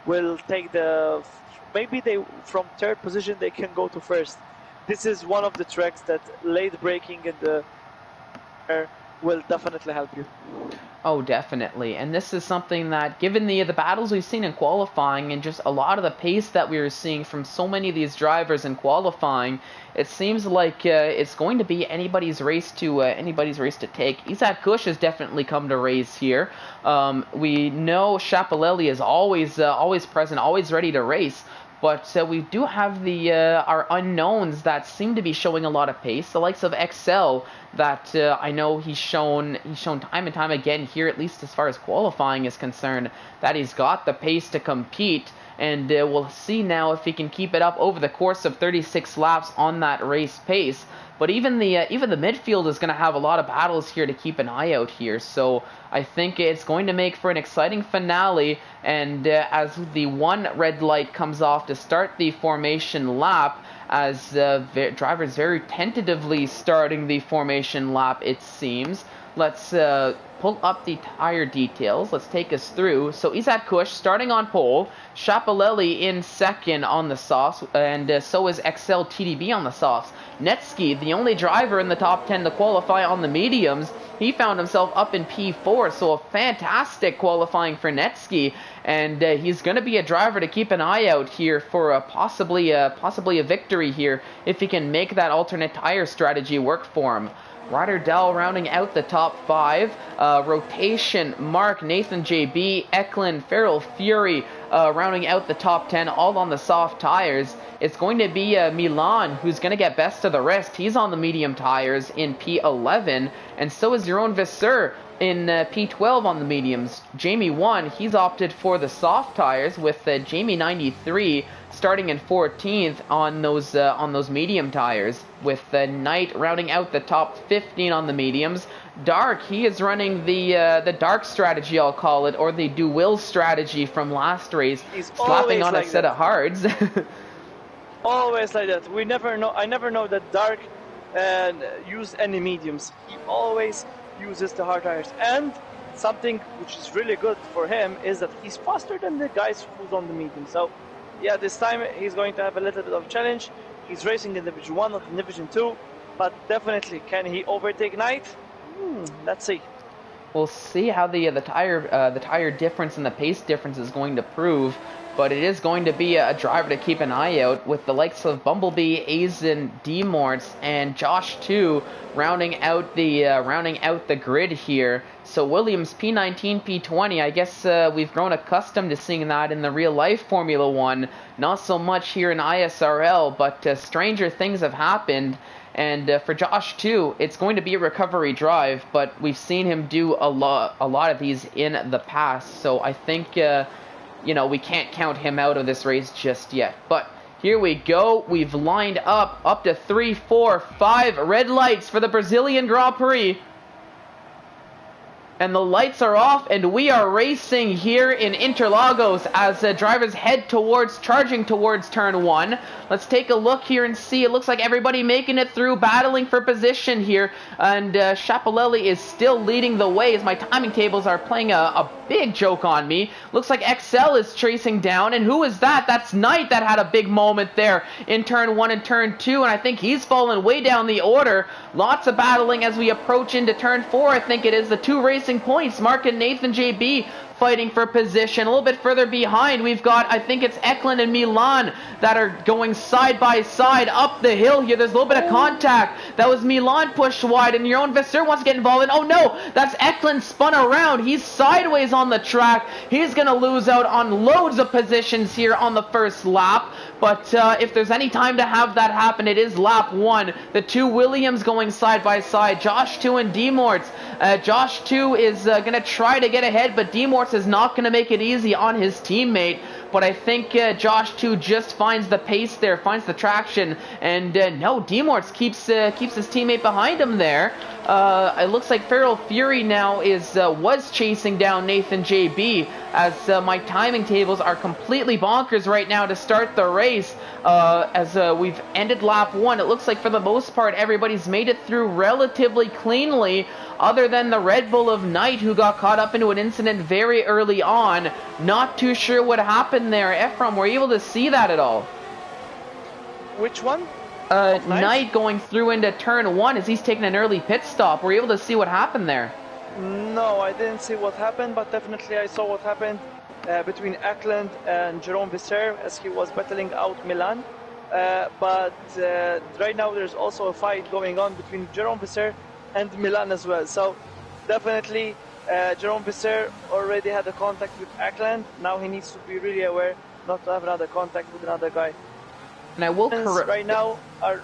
will take maybe from third position they can go to first. This is one of the tracks that late braking in the will definitely help you. Oh, definitely. And this is something that, given the battles we've seen in qualifying and just a lot of the pace that we were seeing from so many of these drivers in qualifying, it seems like it's going to be anybody's race to take. Izad Kush has definitely come to race here. We know Chappellelli is always present, always ready to race. But we do have our unknowns that seem to be showing a lot of pace. The likes of XL, that I know he's shown time and time again here, at least as far as qualifying is concerned, that he's got the pace to compete. And we'll see now if he can keep it up over the course of 36 laps on that race pace. But even the midfield is going to have a lot of battles here to keep an eye out here. So I think it's going to make for an exciting finale. And as the one red light comes off to start the formation lap, as drivers very tentatively starting the formation lap, it seems. Let's pull up the tire details. Let's take us through. So Izad Kush starting on pole, Chappellelli in second on the softs, and so is XL TDB on the softs. Netsky, the only driver in the top 10 to qualify on the mediums, he found himself up in P4, so a fantastic qualifying for Netsky, and he's going to be a driver to keep an eye out here for possibly a victory here if he can make that alternate tire strategy work for him. Ryder Dell rounding out the top 5. Rotation, Mark, Nathan JB, Eklund, Feral Fury rounding out the top 10, all on the soft tires. It's going to be Milan who's going to get best of the rest. He's on the medium tires in P11, and so is Jeroen Visser in P12 on the mediums. Jamie 1, he's opted for the soft tires with Jamie 93 starting in 14th on those medium tires, with Knight rounding out the top 15 on the mediums. Dark, he is running the dark strategy, I'll call it, or the do-will strategy from last race, He's slapping on like a set of hards. Always like that. We never know. I never know that Dark used any mediums. He always uses the hard tires. And something which is really good for him is that he's faster than the guys who's on the medium. So yeah, this time he's going to have a little bit of a challenge. He's racing in Division 1, not in Division 2. But definitely, can he overtake Knight? Let's see. We'll see how the tire difference and the pace difference is going to prove, but it is going to be a driver to keep an eye out, with the likes of Bumblebee, Aizen, Demorts, and Josh 2 rounding out the grid here. So Williams P19, P20. I guess we've grown accustomed to seeing that in the real life Formula 1. Not so much here in ISRL, but stranger things have happened. And for Josh too, it's going to be a recovery drive, but we've seen him do a lot of these in the past. So I think, we can't count him out of this race just yet. But here we go. We've lined up to 3, 4, 5 red lights for the Brazilian Grand Prix. And the lights are off, and we are racing here in Interlagos as drivers head charging towards turn 1. Let's take a look here and see. It looks like everybody making it through, battling for position here. And Chapelelli is still leading the way as my timing tables are playing a big joke on me. Looks like XL is chasing down, and who is that? That's Knight that had a big moment there in turn 1 and turn 2, and I think he's fallen way down the order. Lots of battling as we approach into turn 4, I think it is. The 2 racing points, Mark and Nathan JB fighting for position. A little bit further behind, we've got, I think it's Eklund and Milan that are going side by side up the hill here. There's a little bit of contact. That was Milan pushed wide, and Jeroen Visser wants to get involved. And oh no, that's Eklund spun around. He's sideways on the track. He's going to lose out on loads of positions here on the first lap. But if there's any time to have that happen, it is lap 1. The 2 Williams going side by side. Josh 2 and Demorts. Josh 2 is going to try to get ahead, but Demorts is not going to make it easy on his teammate. But I think Josh 2 just finds the pace there, finds the traction, and no, Demorts keeps his teammate behind him there. It looks like Feral Fury now was chasing down Nathan JB, as my timing tables are completely bonkers right now to start the race. As we've ended lap 1, it looks like for the most part everybody's made it through relatively cleanly, other than the Red Bull of Knight, who got caught up into an incident very early on. Not too sure what happened there. Ephraim, were you able to see that at all? Which one? Knight going through into turn 1 as he's taking an early pit stop. Were you able to see what happened there? No, I didn't see what happened, but definitely I saw what happened between Eklund and Jeroen Visser as he was battling out Milan. But right now there's also a fight going on between Jeroen Visser and Milan as well. So definitely Jeroen Visser already had a contact with Eklund. Now he needs to be really aware not to have another contact with another guy. And I will correct. Right now are...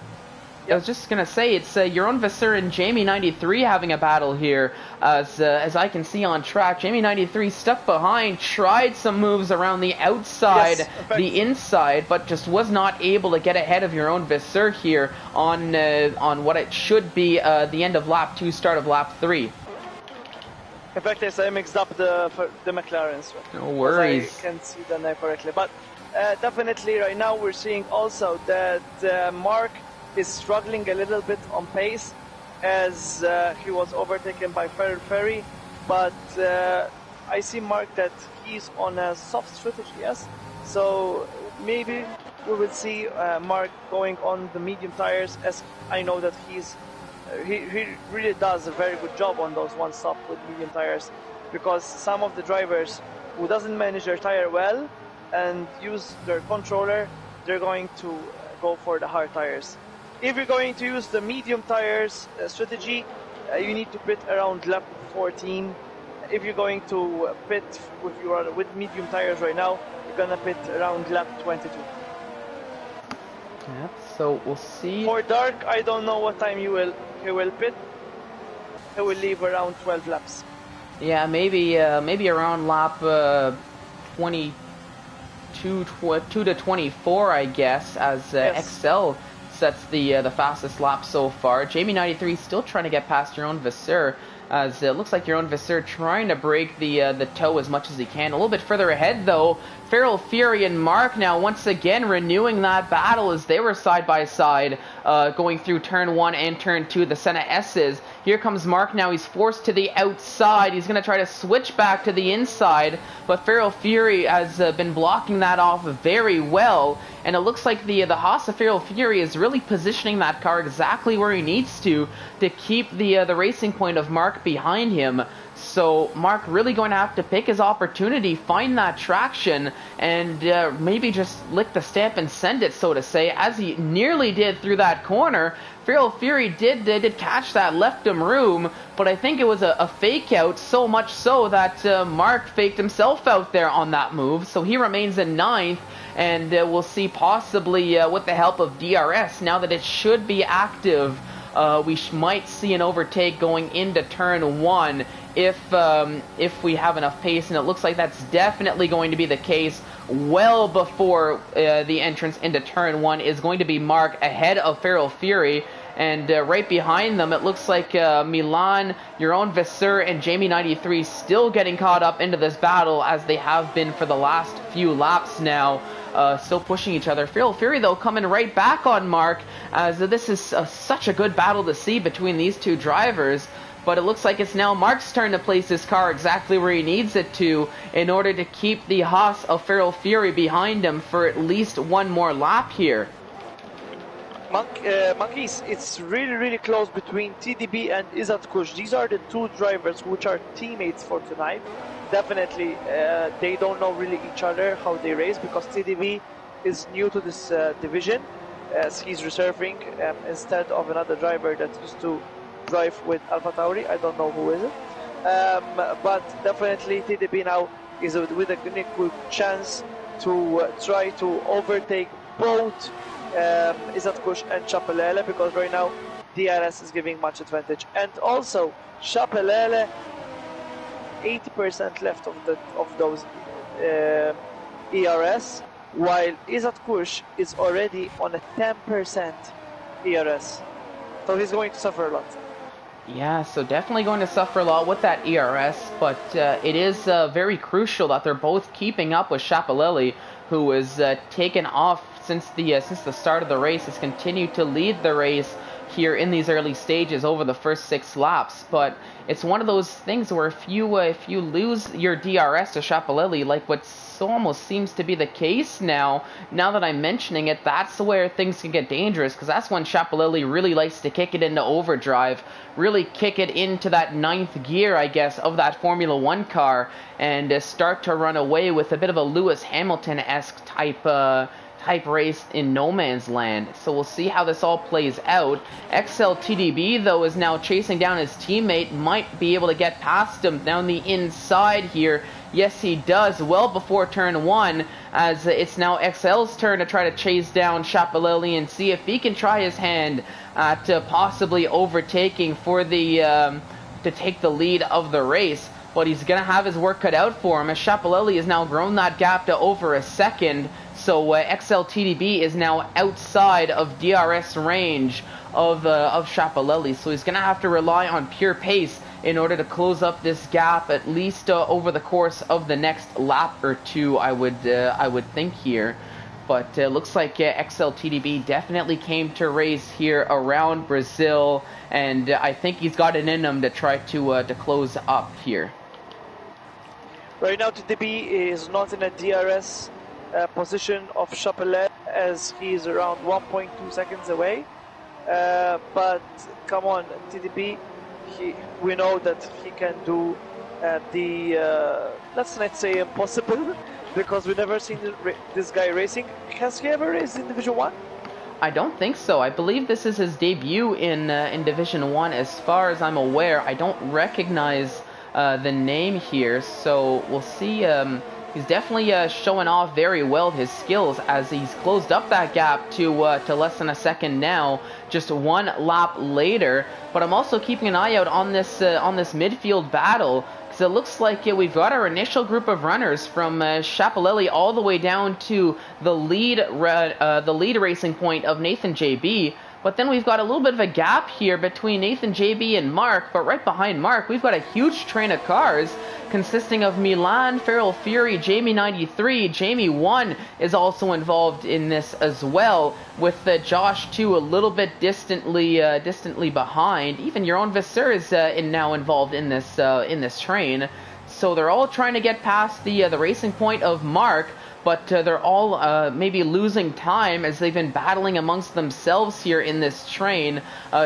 I was just going to say, it's Jeroen Visser and Jamie 93 having a battle here. As I can see on track, Jamie 93 stuck behind, tried some moves around the outside, yes, the inside, but just was not able to get ahead of Jeroen Visser here on what it should be the end of lap 2, start of lap 3. In fact, yes, I mixed up the McLarens. No worries. I can see them there correctly. But definitely right now we're seeing also that Mark is struggling a little bit on pace, as he was overtaken by Feral Fury. But I see Mark that he's on a soft strategy, yes? So maybe we will see Mark going on the medium tires, as I know that he really does a very good job on those one-stop with medium tires, because some of the drivers who doesn't manage their tire well and use their controller, they're going to go for the hard tires. if you're going to use the medium tires strategy, you need to pit around lap 14. If you're going to pit with medium tires right now, you're gonna pit around lap 22. Yeah, so we'll see. For dark, I don't know what time he will pit. He will leave around 12 laps. Yeah, maybe around lap 22 to 24, I guess, as Yes. XL sets the fastest lap so far. Jamie93 still trying to get past Jeroen Vasseur, as it looks like Jeroen Vasseur trying to break the toe as much as he can. A little bit further ahead, though, Feral Fury and Mark now once again renewing that battle as they were side by side going through turn 1 and turn 2, the Senna S's. Here comes Mark now. He's forced to the outside. He's going to try to switch back to the inside, but Feral Fury has been blocking that off very well, and it looks like the Haas of Feral Fury is really positioning that car exactly where he needs to keep the racing point of Mark behind him. So Mark really going to have to pick his opportunity, find that traction, and maybe just lick the stamp and send it, so to say, as he nearly did through that corner. Feral Fury did catch that, left him room, but I think it was a fake out, so much so that Mark faked himself out there on that move, so he remains in 9th, and we'll see possibly with the help of DRS, now that it should be active, we might see an overtake going into turn 1 if we have enough pace, and it looks like that's definitely going to be the case. Well before the entrance into turn 1 is going to be Mark ahead of Feral Fury, and right behind them it looks like Milan, Jeroen Vasseur, and Jamie93 still getting caught up into this battle as they have been for the last few laps now. Still pushing each other. Feral Fury, though, coming right back on Mark, as this is such a good battle to see between these two drivers. But it looks like it's now Mark's turn to place his car exactly where he needs it to in order to keep the Haas of Feral Fury behind him for at least one more lap here. Monkeys, it's really close between TDB and Izzat Kush. These are the two drivers which are teammates for tonight. Definitely, they don't know really each other, how they race, because TDB is new to this division, as he's reserving instead of another driver that used to drive with Alpha Tauri. I don't know who is it, but definitely TDB now is with a good chance to try to overtake both Izzat Kush and Chapelele, because right now DRS is giving much advantage, and also Chapelele 80% left of those ERS, while Izzat Kush is already on a 10% ERS, so he's going to suffer a lot. Yeah, so definitely going to suffer a lot with that ERS, but it is very crucial that they're both keeping up with Chapelele, who has taken off since the start of the race, has continued to lead the race here in these early stages over the first 6 laps. But it's one of those things where if you lose your DRS to Chapelele, like what almost seems to be the case now that I'm mentioning it, that's where things can get dangerous, because that's when Chapelele really likes to kick it into overdrive, really kick it into that 9th gear, I guess, of that Formula 1 car, and start to run away with a bit of a Lewis Hamilton-esque type race in no man's land. So we'll see how this all plays out. XLTDB, though, is now chasing down his teammate, might be able to get past him down the inside here. Yes, he does, well before turn 1, as it's now XL's turn to try to chase down Chapelele and see if he can try his hand at possibly overtaking for the to take the lead of the race. But he's going to have his work cut out for him, as Chapelele has now grown that gap to over a second. So XLTDB is now outside of DRS range of Chapelele. So he's going to have to rely on pure pace in order to close up this gap, at least over the course of the next lap or two, I would think here. But it looks like XLTDB definitely came to race here around Brazil, and I think he's got it in him to try to close up here. Right now, TDB is not in a DRS position of Chapelele, as he is around 1.2 seconds away. But come on, TDB, we know that he can do let's not say impossible, because we've never seen this guy racing. Has he ever raced in Division 1? I don't think so. I believe this is his debut in Division 1 as far as I'm aware. I don't recognize the name here, so we'll see. He's definitely showing off very well his skills as he's closed up that gap to less than a second now, just one lap later. But I'm also keeping an eye out on this midfield battle, because it looks like we've got our initial group of runners from Schiaparelli all the way down to the lead racing point of Nathan JB. But then we've got a little bit of a gap here between Nathan JB and Mark, but right behind Mark, we've got a huge train of cars consisting of Milan, Feral Fury, Jamie 93, Jamie 1 is also involved in this as well, with Josh 2 a little bit distantly behind. Even your own Visser is now involved in this train. So they're all trying to get past the racing point of Mark, but they're all maybe losing time as they've been battling amongst themselves here in this train,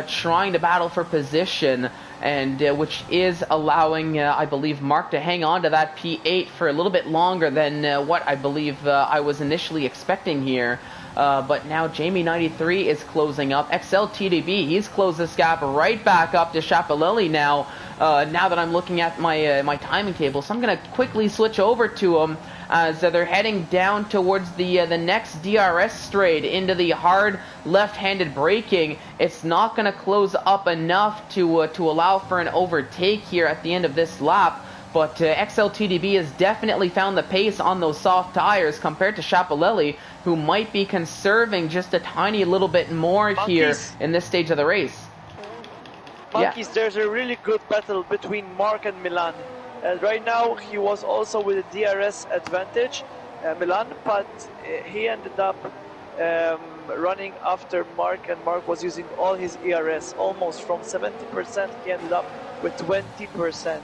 trying to battle for position, and which is allowing, I believe, Mark to hang on to that P8 for a little bit longer than what I believe I was initially expecting here. But now Jamie 93 is closing up. XLTDB, he's closed this gap right back up to Schiaparelli now. Now that I'm looking at my timing table, so I'm going to quickly switch over to him as they're heading down towards the next DRS straight into the hard left-handed braking. It's not going to close up enough to allow for an overtake here at the end of this lap. But XLTDB has definitely found the pace on those soft tires compared to Schiaparelli, who might be conserving just a tiny little bit more here in this stage of the race. Monkeys, yeah. There's a really good battle between Mark and Milan. Right now, he was also with a DRS advantage, Milan, but he ended up running after Mark, and Mark was using all his ERS, almost from 70%, he ended up with 20%.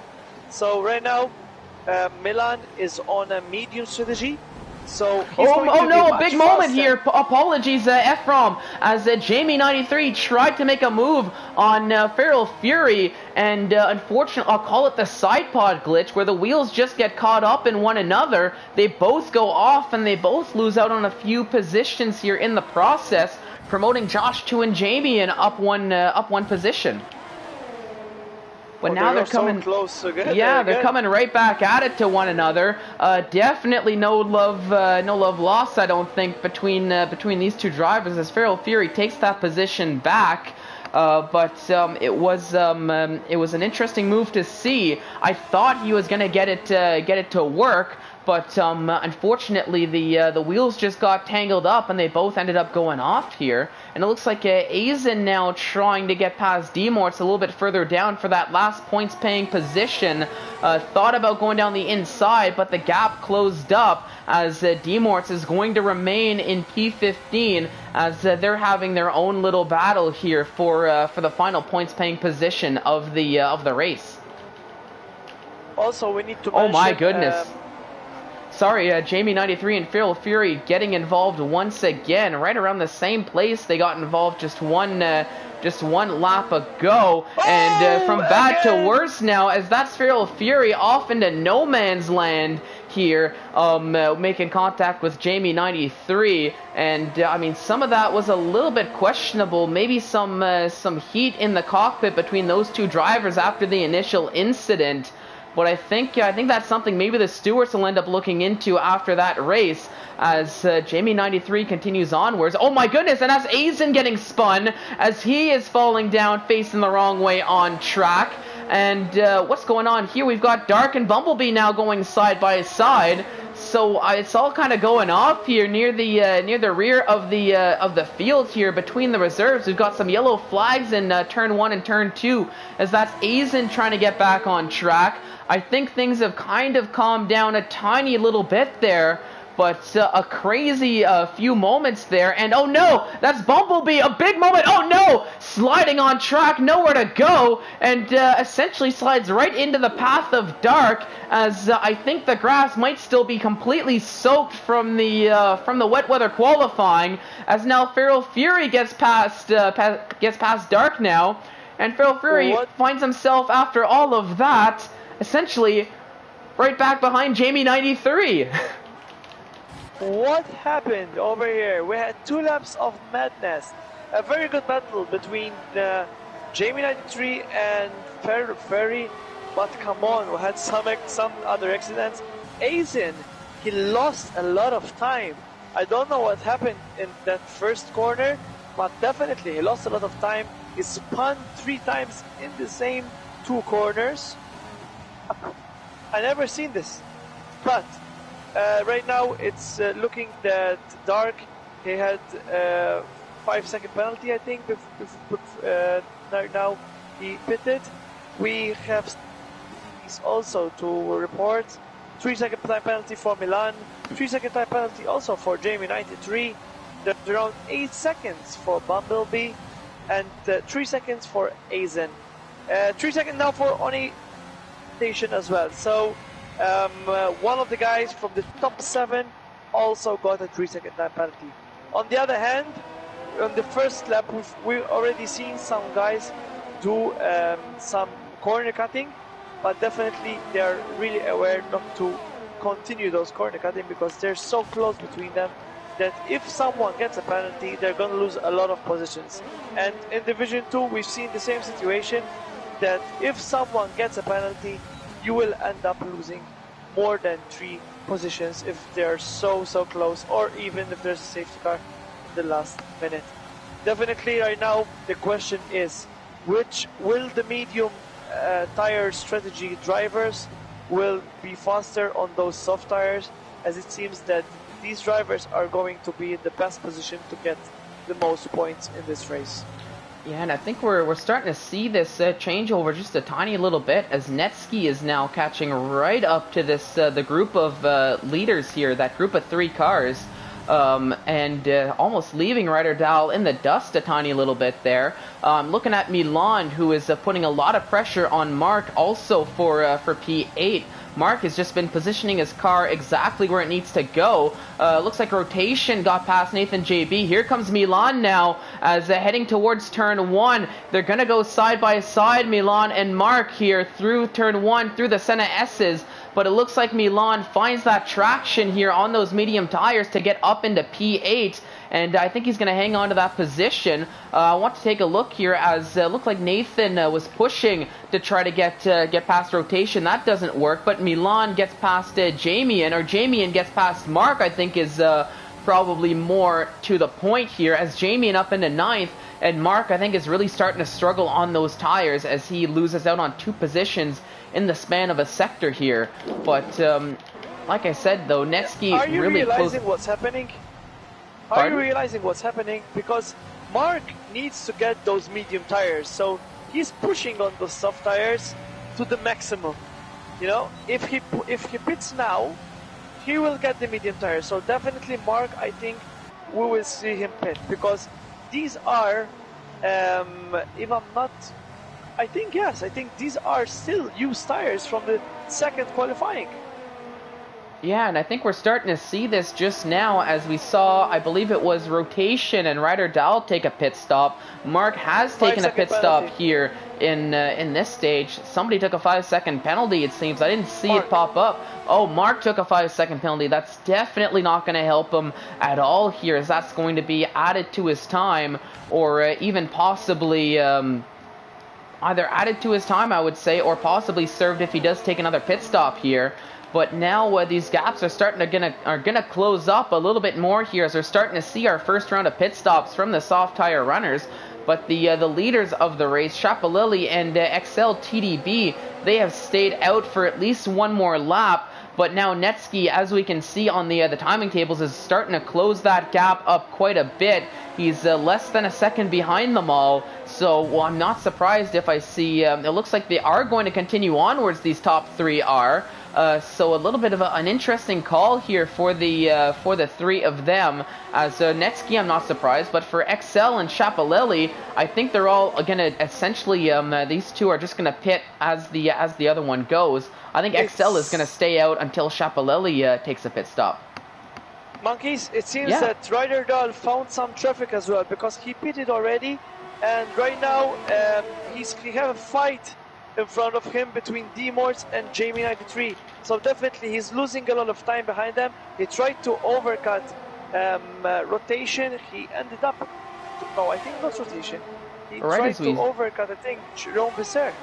So right now, Milan is on a medium strategy. So oh no, a big moment here. Apologies, Ephraim, as Jamie 93 tried to make a move on Feral Fury, and unfortunately, I'll call it the side pod glitch, where the wheels just get caught up in one another. They both go off, and they both lose out on a few positions here in the process, promoting Josh 2 and Jamie in up one position. But now they're coming so close, so good. Yeah, they're coming right back at it to one another. Definitely no love lost, I don't think, between these two drivers as Feral Fury takes that position back. But it was an interesting move to see. I thought he was gonna get it to work, but unfortunately the wheels just got tangled up and they both ended up going off here. And it looks like Aizen now trying to get past Demorts a little bit further down for that last points paying position. Thought about going down the inside, but the gap closed up as Demorts is going to remain in P15 as they're having their own little battle here for the final points paying position of the race. Also, we need to mention, oh my goodness. Sorry, Jamie 93 and Feral Fury getting involved once again, right around the same place they got involved just one lap ago, and from bad to worse now, as that's Feral Fury off into no man's land here, making contact with Jamie 93, and I mean, some of that was a little bit questionable. Maybe some heat in the cockpit between those two drivers after the initial incident. But I think that's something maybe the stewards will end up looking into after that race as Jamie 93 continues onwards. Oh my goodness, and that's Aizen getting spun as he is falling down facing the wrong way on track. And what's going on here? We've got Dark and Bumblebee now going side by side. So it's all kind of going off here near the rear of the field here between the reserves. We've got some yellow flags in turn 1 and turn 2 as that's Aizen trying to get back on track. I think things have kind of calmed down a tiny little bit there, but a crazy few moments there. And oh no, that's Bumblebee, a big moment. Oh no, sliding on track, nowhere to go, and essentially slides right into the path of Dark, as I think the grass might still be completely soaked from the wet weather qualifying, as now Feral Fury gets past Dark now, and Feral Fury finds himself after all of that essentially right back behind Jamie 93. what happened over here? We had 2 laps of madness. A very good battle between Jamie 93 and Ferry, but come on, we had some other accidents. Aizen, he lost a lot of time. I don't know what happened in that first corner, but definitely he lost a lot of time. He spun 3 times in the same 2 corners. I never seen this, but right now it's looking that Dark, he had 5-second penalty, I think. Now he pitted. We have also to report 3-second time penalty for Milan, 3-second time penalty also for Jamie 93. There's around 8 seconds for Bumblebee, and 3 seconds for Aizen. 3 seconds now for Oni Station as well. So one of the guys from the top 7 also got a 3-second time penalty. On the other hand, on the first lap, we've already seen some guys do some corner cutting, but definitely they're really aware not to continue those corner cutting because they're so close between them that if someone gets a penalty, they're going to lose a lot of positions. And in Division 2, we've seen the same situation, that if someone gets a penalty, you will end up losing more than 3 positions if they're so close, or even if there's a safety car in the last minute. Definitely right now the question is, which will the medium tire strategy drivers will be faster on those soft tires, as it seems that these drivers are going to be in the best position to get the most points in this race. Yeah, and I think we're starting to see this changeover just a tiny little bit, as Netsky is now catching right up to this the group of leaders here, that group of 3 cars, and almost leaving Ryder Dahl in the dust a tiny little bit there. Looking at Milan, who is putting a lot of pressure on Mark also for P8. Mark has just been positioning his car exactly where it needs to go. Looks like rotation got past Nathan JB. Here comes Milan now as heading towards turn 1. They're going to go side by side, Milan and Mark here through turn 1, through the Senna S's. But it looks like Milan finds that traction here on those medium tires to get up into P8. And I think he's going to hang on to that position. I want to take a look here, as it looked like Nathan was pushing to try to get past rotation. That doesn't work, but Milan gets past Jamian, or Jamian gets past Mark, I think is probably more to the point here, as Jamian up into 9th, and Mark, I think, is really starting to struggle on those tires as he loses out on 2 positions in the span of a sector here. But like I said, though, Netsky Are you really realizing what's happening? Are you realizing what's happening? Because Mark needs to get those medium tires, so he's pushing on those soft tires to the maximum. You know, if he pits now, he will get the medium tires. So definitely, Mark, I think we will see him pit, because these are, if I'm not, I think these are still used tires from the second qualifying. Yeah, and I think we're starting to see this just now, as we saw, I believe it was rotation and Ryder Dahl take a pit stop. Mark has taken a pit stop here in this stage. Somebody took a 5-second penalty, it seems. I didn't see it pop up. Oh, Mark took a 5-second penalty. That's definitely not going to help him at all here, as that's going to be added to his time, or even possibly either added to his time, I would say, or possibly served if he does take another pit stop here. But now these gaps are starting to gonna close up a little bit more here, as we're starting to see our first round of pit stops from the soft tire runners. But the leaders of the race, Chapalilli and XL TDB, they have stayed out for at least one more lap. But now Netsky, as we can see on the timing tables, is starting to close that gap up quite a bit. He's less than a second behind them all. So I'm not surprised if I see, it looks like they are going to continue onwards, these top 3 are. So a little bit of an interesting call here for the 3 of them. As Netsky, I'm not surprised, but for XL and Chapalelli, I think they're all going to essentially, these 2 are just going to pit as the other one goes. I think XL is going to stay out until Chapalelli takes a pit stop. Monkeys, it seems that Ryder Dahl found some traffic as well, because he pitted already, and right now he have a fight in front of him between D-Morts and Jamie 93. So definitely he's losing a lot of time behind them. He tried to overcut rotation. He ended up, no, I think not rotation. He tried to overcut, I think, Jerome Besser.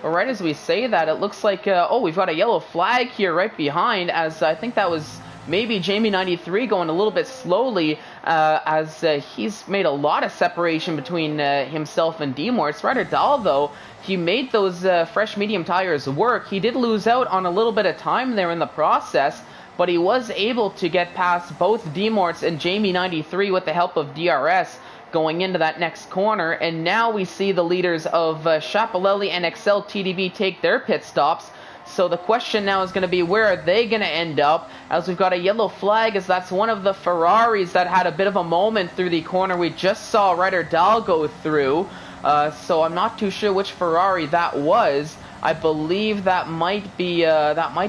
Right as we say that, it looks like, oh, we've got a yellow flag here right behind, as I think that was maybe Jamie 93 going a little bit slowly, as he's made a lot of separation between himself and D-Morts. Ryder Dahl, though, he made those fresh medium tires work. He did lose out on a little bit of time there in the process, but he was able to get past both D-Morts and Jamie 93 with the help of DRS going into that next corner. And now we see the leaders of Schiaparelli and Excel TDB take their pit stops. So the question now is going to be, where are they going to end up? As we've got a yellow flag, as that's one of the Ferraris that had a bit of a moment through the corner we just saw Ryder Dahl go through. So I'm not too sure which Ferrari that was. I believe that might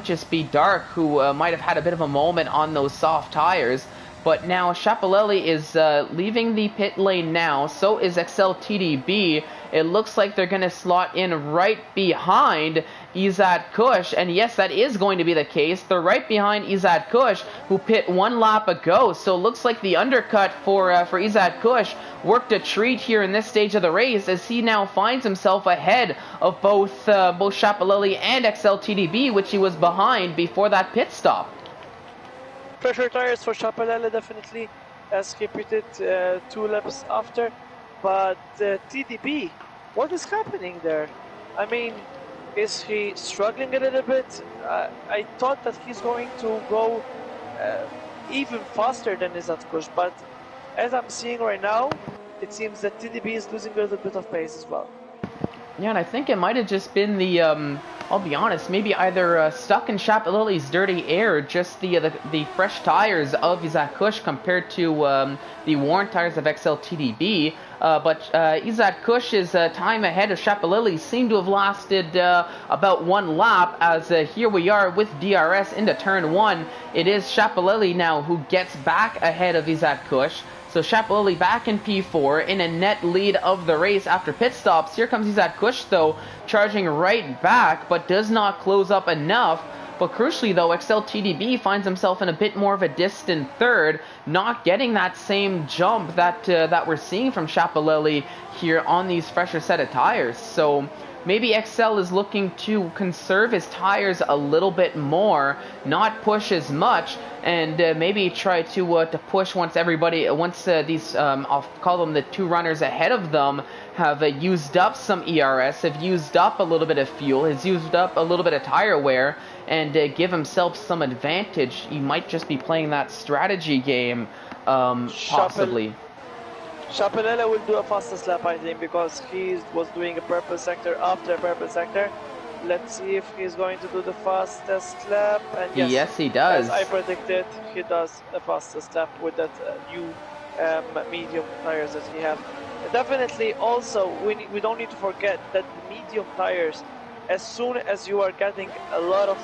just be Dark, who might have had a bit of a moment on those soft tires. But now Schiaparelli is leaving the pit lane now. So is Excel TDB. It looks like they're going to slot in right behind Izad Kush. And yes, that is going to be the case. They're right behind Izad Kush, who pit one lap ago. So it looks like the undercut for Izad Kush worked a treat here in this stage of the race, as he now finds himself ahead of both Schiaparelli and Excel TDB, which he was behind before that pit stop. Pressure tires for Schiaparelli definitely, as he pitted 2 laps after. But TDB, what is happening there? I mean, is he struggling a little bit? I thought that he's going to go even faster than Izad Kush, but as I'm seeing right now, it seems that TDB is losing a little bit of pace as well. Yeah, and I think it might have just been the, I'll be honest, maybe either stuck in Schiaparelli's dirty air, just the fresh tires of Izad Kush compared to the worn tires of XLTDB. But Izad Kush's time ahead of Schiaparelli seemed to have lasted about 1 lap, as here we are with DRS into turn 1. It is Schiaparelli now who gets back ahead of Izad Kush. So Schiaparelli back in P4 in a net lead of the race after pit stops. Here comes Izad Kush, though, charging right back, but does not close up enough. But crucially, though, XLTDB finds himself in a bit more of a distant third, not getting that same jump that we're seeing from Schiaparelli here on these fresher set of tires. So maybe XL is looking to conserve his tires a little bit more, not push as much, and maybe try to push once these, I'll call them the 2 runners ahead of them, have used up some ERS, have used up a little bit of fuel, has used up a little bit of tire wear, and give himself some advantage. He might just be playing that strategy game, possibly. Schiaparelli will do a fastest lap, I think, because he was doing a purple sector after a purple sector. Let's see if he's going to do the fastest lap. And yes, he does. As I predicted, he does a fastest lap with that new medium tires that he has. Definitely, also, we don't need to forget that the medium tires, as soon as you are getting a lot of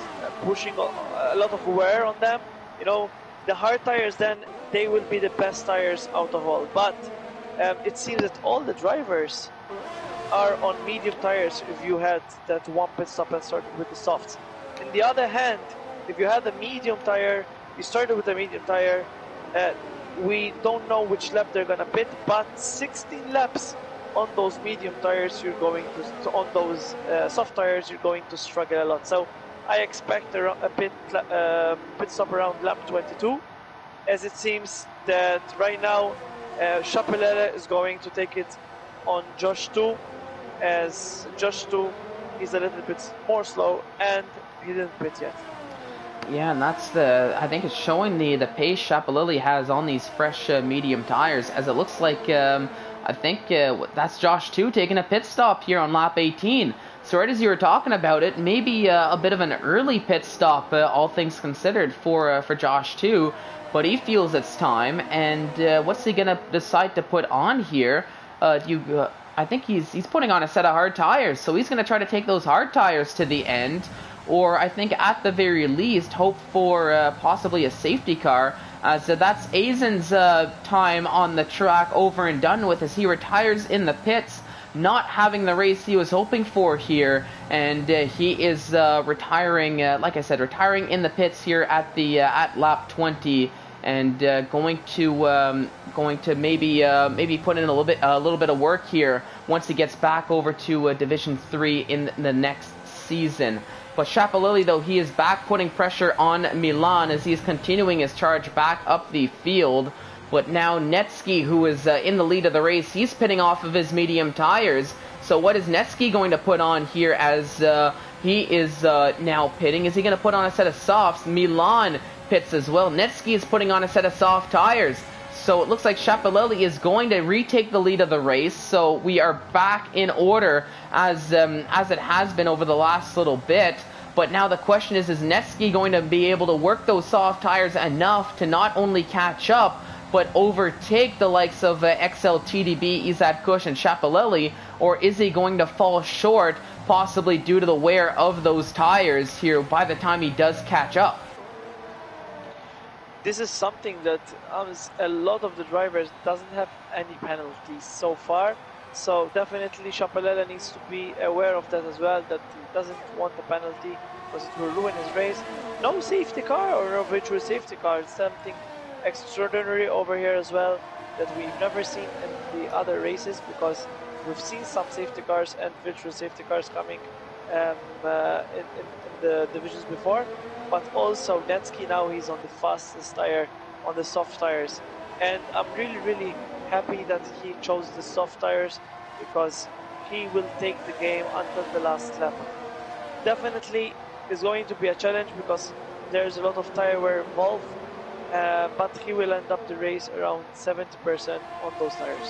a lot of wear on them, you know, the hard tires, then they will be the best tires out of all. But it seems that all the drivers are on medium tires if you had that one pit stop and started with the softs. On the other hand, if you had a medium tire, you started with a medium tire, we don't know which lap they're gonna pit, but 16 laps on those medium tires, you're going to on those soft tires, you're going to struggle a lot. So I expect a pit stop around lap 22, as it seems that right now Schiaparelli is going to take it on Josh 2, as Josh 2 is a little bit more slow and he didn't pit yet. Yeah, and that's I think it's showing the pace Schiaparelli has on these fresh medium tires, as it looks like, I think that's Josh 2 taking a pit stop here on lap 18. So right as you were talking about it, maybe a bit of an early pit stop, all things considered, for Josh 2. But he feels it's time, and what's he going to decide to put on here? I think he's putting on a set of hard tires, so he's going to try to take those hard tires to the end, or I think at the very least hope for possibly a safety car, as that's Aizen's time on the track over and done with, as he retires in the pits. not having the race he was hoping for here, and he is retiring, like I said, retiring in the pits here at the at lap 20, and going to maybe put in a little bit of work here once he gets back over to Division 3 in the next season. But Schiaparelli, though, he is back putting pressure on Milan as he's continuing his charge back up the field. But now Netsky, who is in the lead of the race, he's pitting off of his medium tires. So what is Netsky going to put on here as he is now pitting? Is he going to put on a set of softs? Milan pits as well. Netsky is putting on a set of soft tires. So it looks like Schiaparelli is going to retake the lead of the race. So we are back in order as it has been over the last little bit. But now the question is Netsky going to be able to work those soft tires enough to not only catch up, but overtake the likes of XL, TDB, Izad Kush, and Schiaparelli, or is he going to fall short, possibly due to the wear of those tires here by the time he does catch up? This is something that a lot of the drivers doesn't have any penalties so far. So definitely Schiaparelli needs to be aware of that as well, that he doesn't want the penalty because it will ruin his race. No safety car or no virtual safety car. It's something extraordinary over here as well that we've never seen in the other races, because we've seen some safety cars and virtual safety cars coming in the divisions before. But also Netsky now, he's on the fastest tire, on the soft tires, and I'm really happy that he chose the soft tires, because he will take the game until the last lap. Definitely is going to be a challenge because there's a lot of tire wear involved, but he will end up the race around 70% on those tires.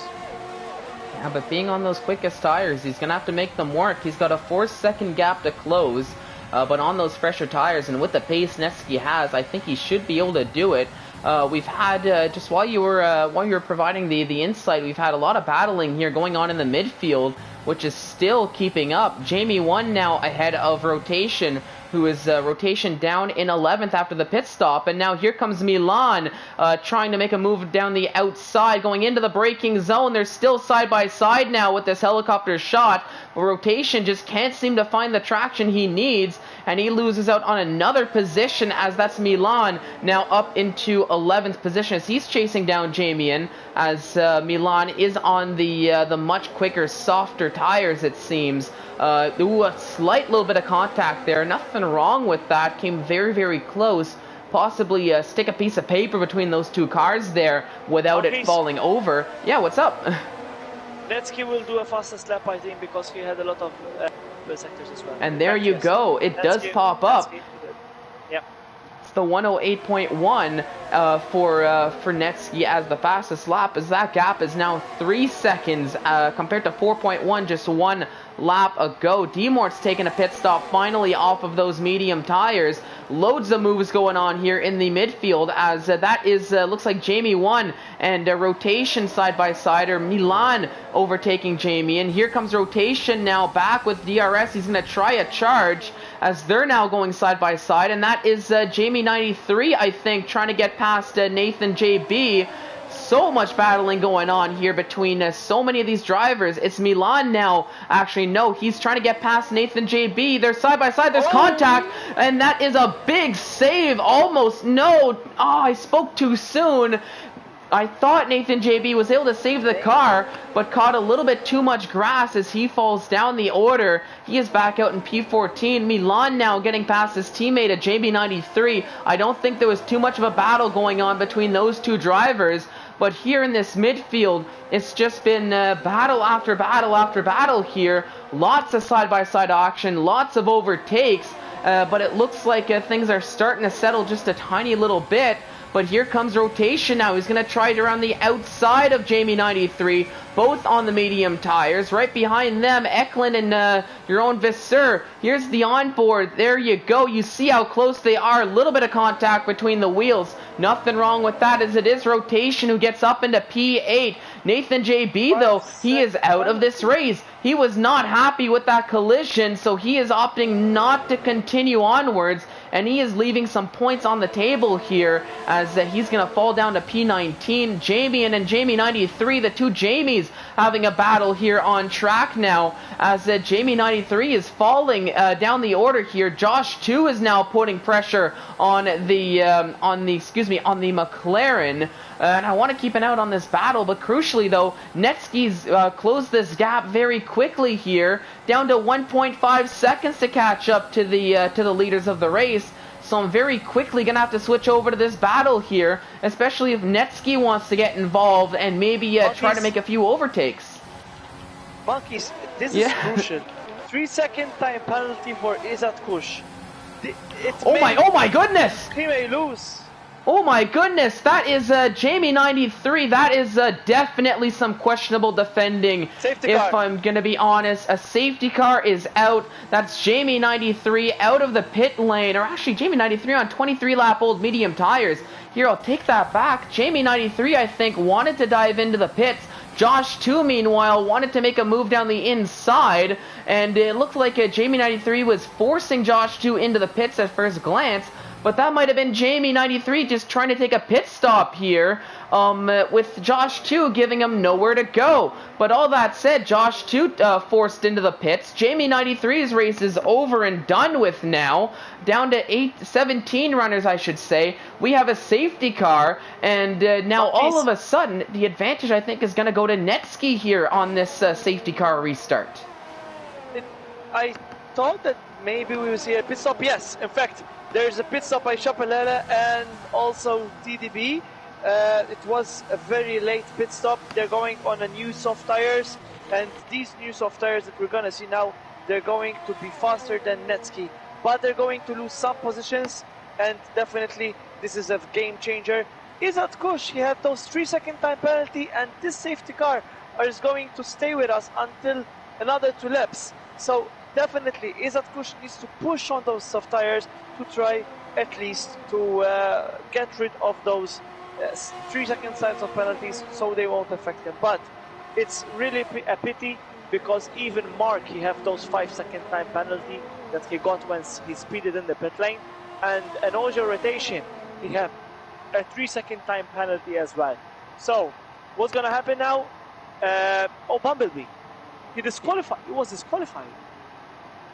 Yeah, but being on those quickest tires, he's going to have to make them work. He's got a 4-second gap to close. But on those fresher tires and with the pace Netsky has, I think he should be able to do it. We've had, just while you were providing the insight, we've had a lot of battling here going on in the midfield, which is still keeping up. Jamie 1 now ahead of Rotation, who is Rotation down in 11th after the pit stop. And now here comes Milan trying to make a move down the outside, going into the braking zone. They're still side by side now with this helicopter shot. But Rotation just can't seem to find the traction he needs, and he loses out on another position as that's Milan now up into 11th position as he's chasing down Jamian, as Milan is on the much quicker, softer tires, it seems. A slight little bit of contact there. Nothing wrong with that. Came very close. Possibly stick a piece of paper between those two cars there without it falling over. Yeah, what's up? Netsky will do a fastest lap, I think, because he had a lot of sectors as well. And there you go. It does pop up. Yeah. It's the 108.1 for Netsky as the fastest lap, as that gap is now 3 seconds compared to 4.1 just one lap ago. D-Mort's taking a pit stop finally off of those medium tires. Loads of moves going on here in the midfield, as that is looks like Jamie 1 and Rotation side by side, or Milan overtaking Jamie. And here comes Rotation now back with DRS. He's going to try a charge as they're now going side by side, and that is Jamie 93, I think, trying to get past Nathan JB. So much battling going on here between so many of these drivers. It's Milan now. Actually, no, he's trying to get past Nathan JB. They're side by side. There's contact, and that is a big save. Almost. No. Oh, I spoke too soon. I thought Nathan JB was able to save the car, but caught a little bit too much grass as he falls down the order. He is back out in P14. Milan now getting past his teammate at JB93. I don't think there was too much of a battle going on between those two drivers, but here in this midfield, it's just been battle after battle after battle here. Lots of side-by-side action, lots of overtakes, but it looks like things are starting to settle just a tiny little bit. But here comes Rotation now. He's going to try it around the outside of Jamie 93, both on the medium tires. Right behind them, Eklund and your own Visser. Here's the onboard. There you go. You see how close they are. A little bit of contact between the wheels. Nothing wrong with that, as it is Rotation who gets up into P8. Nathan JB, though, he is out of this race. He was not happy with that collision, so he is opting not to continue onwards. and he is leaving some points on the table here as he's going to fall down to P19. Jamie and Jamie 93, the two Jamies having a battle here on track now as Jamie 93 is falling down the order here. Josh 2 is now putting pressure on the McLaren. And I want to keep an eye out on this battle, but crucially though, Netsky's closed this gap very quickly here, down to 1.5 seconds to catch up to the leaders of the race. So I'm very quickly going to have to switch over to this battle here, especially if Netsky wants to get involved and maybe try to make a few overtakes. Monkeys, this is crucial. 3-second time penalty for Izzat Kush. Oh my goodness! He may lose. Oh my goodness, that is Jamie 93. That is definitely some questionable defending. Safety car. If I'm going to be honest, a safety car is out. That's Jamie 93 out of the pit lane. Or actually, Jamie 93 on 23-lap old medium tires. Here, I'll take that back. Jamie 93, I think, wanted to dive into the pits. Josh 2, meanwhile, wanted to make a move down the inside. And it looked like Jamie 93 was forcing Josh 2 into the pits at first glance. But that might have been Jamie 93 just trying to take a pit stop here, with Josh 2 giving him nowhere to go. But all that said, Josh 2 forced into the pits. Jamie 93's race is over and done with now. Down to 17 runners, I should say. We have a safety car, and now all of a sudden, the advantage, I think, is going to go to Netsky here on this safety car restart. I thought that maybe we would see a pit stop. Yes, in fact, there's a pit stop by Chapelele and also TDB. It was a very late pit stop. They're going on a new soft tires, and these new soft tires that we're going to see now, they're going to be faster than Netsky, but they're going to lose some positions, and definitely this is a game changer. Izzat Kush, he had those 3-second time penalty, and this safety car is going to stay with us until another 2 laps. So definitely Izzat Kush needs to push on those soft tires to try at least to get rid of those 3-second signs of penalties so they won't affect him. But it's really a pity because even Mark, he have those 5-second time penalty that he got when he speeded in the pit lane, and an Ojo rotation, he have a 3-second time penalty as well. So what's gonna happen now? Bumblebee, he was disqualified.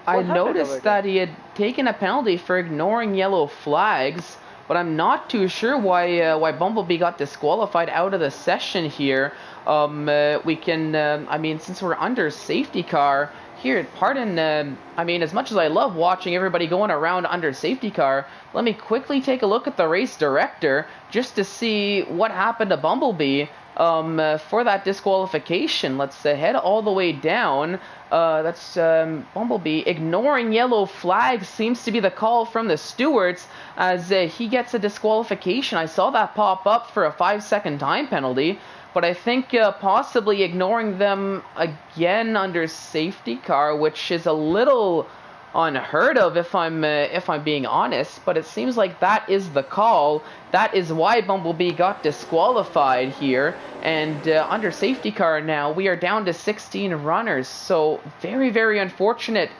I noticed that he had taken a penalty for ignoring yellow flags, but I'm not too sure why Bumblebee got disqualified out of the session here. We can, I mean, since we're under safety car here, pardon, I mean, as much as I love watching everybody going around under safety car, let me quickly take a look at the race director just to see what happened to Bumblebee for that disqualification. Let's head all the way down. That's Bumblebee. Ignoring yellow flags seems to be the call from the stewards as he gets a disqualification. I saw that pop up for a 5-second time penalty, but I think possibly ignoring them again under safety car, which is a little unheard of if I'm being honest, but it seems like that is the call. That is why Bumblebee got disqualified here, and under safety car now we are down to 16 runners, so very, very unfortunate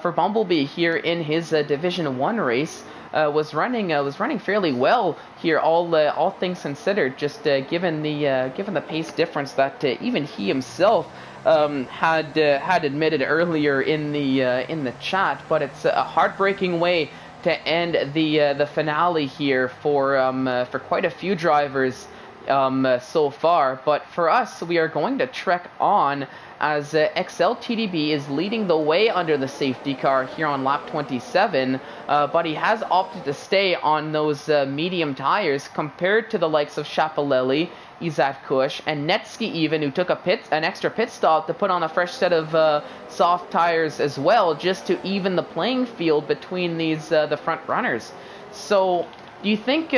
for Bumblebee here in his Division 1 race. Was running fairly well here, all things considered, just given the pace difference that even he himself had admitted earlier in the chat. But it's a heartbreaking way to end the finale here for quite a few drivers so far. But for us, we are going to trek on as XLTDB is leading the way under the safety car here on lap 27, but he has opted to stay on those medium tires compared to the likes of Chapelele, Izzat Kush, and Netsky even, who took an extra pit stop to put on a fresh set of soft tires as well, just to even the playing field between these the front runners. So, do you think...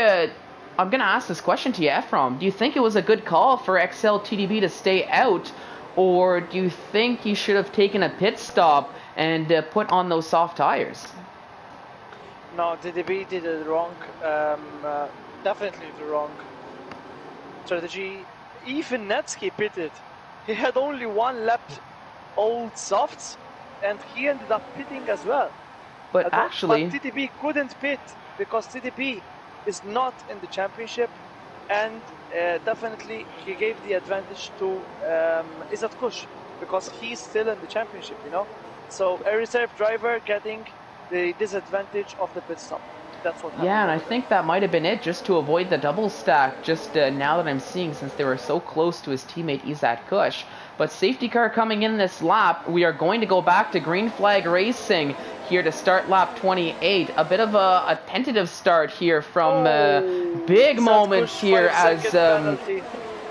I'm going to ask this question to you, Ephraim. Do you think it was a good call for XLTDB to stay out, or do you think he should have taken a pit stop and put on those soft tires? No, TDB did it wrong. Definitely the wrong strategy. Even Netsky pitted. He had only 1 lap old softs, and he ended up pitting as well. But actually... But TDB couldn't pit because TDB is not in the championship, and definitely he gave the advantage to Izzat Kush because he's still in the championship, you know. So a reserve driver getting the disadvantage of the pit stop. That's what happened. Yeah, and I think that might have been it, just to avoid the double stack, just now that I'm seeing, since they were so close to his teammate Izzat Kush. But safety car coming in this lap, we are going to go back to green flag racing here to start lap 28. A bit of a tentative start here from big moments here as...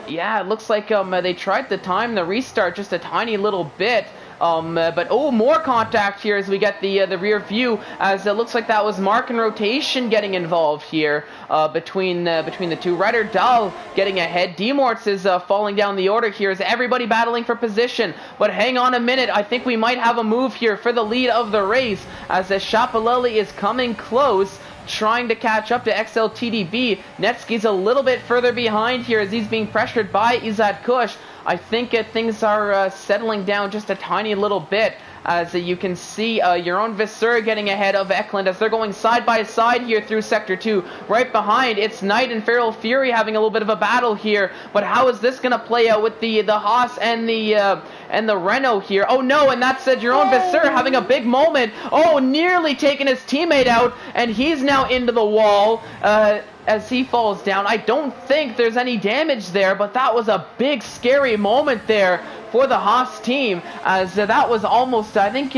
yeah, it looks like they tried to time the restart just a tiny little bit. But more contact here as we get the rear view, as it looks like that was Mark and Rotation getting involved here between the two. Ryder Dahl getting ahead. Demorts is falling down the order here as everybody battling for position. But hang on a minute, I think we might have a move here for the lead of the race as Shapalelli is coming close, trying to catch up to XLTDB. Netsky's a little bit further behind here as he's being pressured by Izzat Kush. I think things are settling down just a tiny little bit. As you can see, Jeroen Visser getting ahead of Eklund as they're going side by side here through Sector 2. Right behind, it's Knight and Feral Fury having a little bit of a battle here. But how is this going to play out with the Haas and the Renault here? Oh no, and that's Jeroen Visser having a big moment. Oh, nearly taking his teammate out, and he's now into the wall. As he falls down. I don't think there's any damage there, but that was a big scary moment there for the Haas team, as that was almost, I think,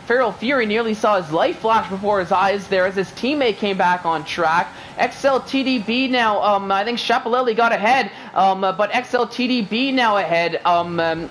Feral Fury nearly saw his life flash before his eyes there as his teammate came back on track. XLTDB now, I think Shapalelli got ahead, but XLTDB now ahead,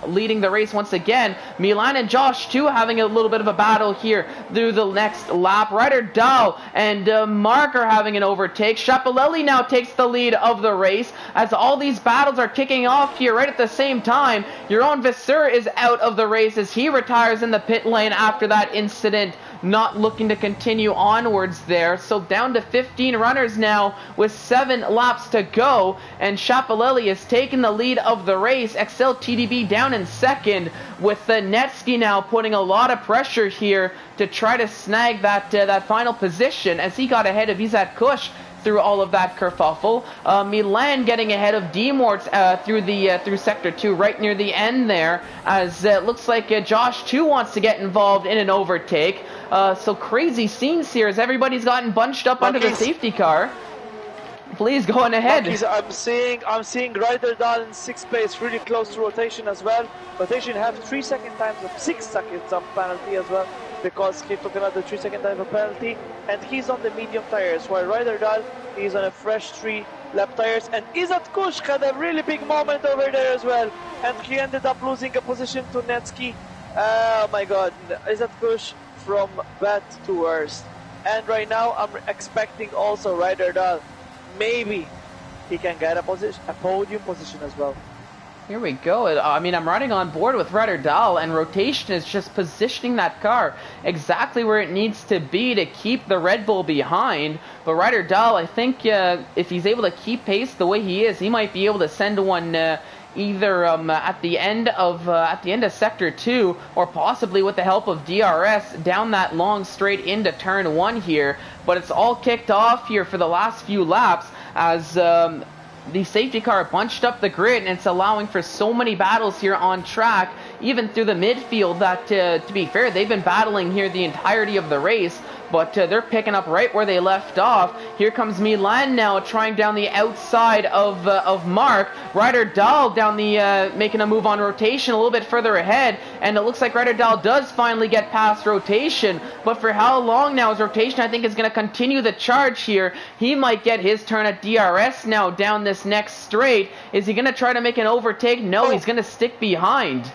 leading the race once again. Milan and Josh too having a little bit of a battle here through the next lap. Ryder Dahl and Mark are having an overtake. Shapalelli now takes the lead of the race as all these battles are kicking off here right at the same time. Jeroen Visser is out of the race as he retires in the pit lane after that incident, not looking to continue onwards there. So down to 15 runners now with 7 laps to go, and Shapalelli is taking the lead of the race. XLTDB down in second, with Netsky now putting a lot of pressure here to try to snag that final position as he got ahead of Izzat Kush through all of that kerfuffle. Milan getting ahead of Demorts through Sector 2 right near the end there, as it looks like Josh too wants to get involved in an overtake. So crazy scenes here as everybody's gotten bunched up under the safety car. Please go on ahead. I'm seeing Ryder Dahl in 6th place, really close to Rotation as well. Rotation have 3 second times of 6 seconds of penalty as well, because he took another 3 second time of penalty, and he's on the medium tires, while Ryder Dahl is on a fresh 3 lap tires. And Izzat Kush had a really big moment over there as well, and he ended up losing a position to Netsky. Oh my god, Izzat Kush from bad to worst. And right now I'm expecting also Ryder Dahl, maybe he can get a podium position as well. Here we go. I mean, I'm riding on board with Ryder Dahl, and Rotation is just positioning that car exactly where it needs to be to keep the Red Bull behind. But Ryder Dahl, I think if he's able to keep pace the way he is, he might be able to send one either at the end of Sector 2, or possibly with the help of DRS down that long straight into Turn 1 here. But it's all kicked off here for the last few laps as the safety car bunched up the grid, and it's allowing for so many battles here on track, even through the midfield, that to be fair, they've been battling here the entirety of the race. But they're picking up right where they left off. Here comes Milan now, trying down the outside of Mark. Ryder Dahl down the making a move on Rotation a little bit further ahead, and it looks like Ryder Dahl does finally get past Rotation. But for how long now is Rotation? I think is going to continue the charge here. He might get his turn at DRS now down this next straight. Is he going to try to make an overtake? No, he's going to stick behind.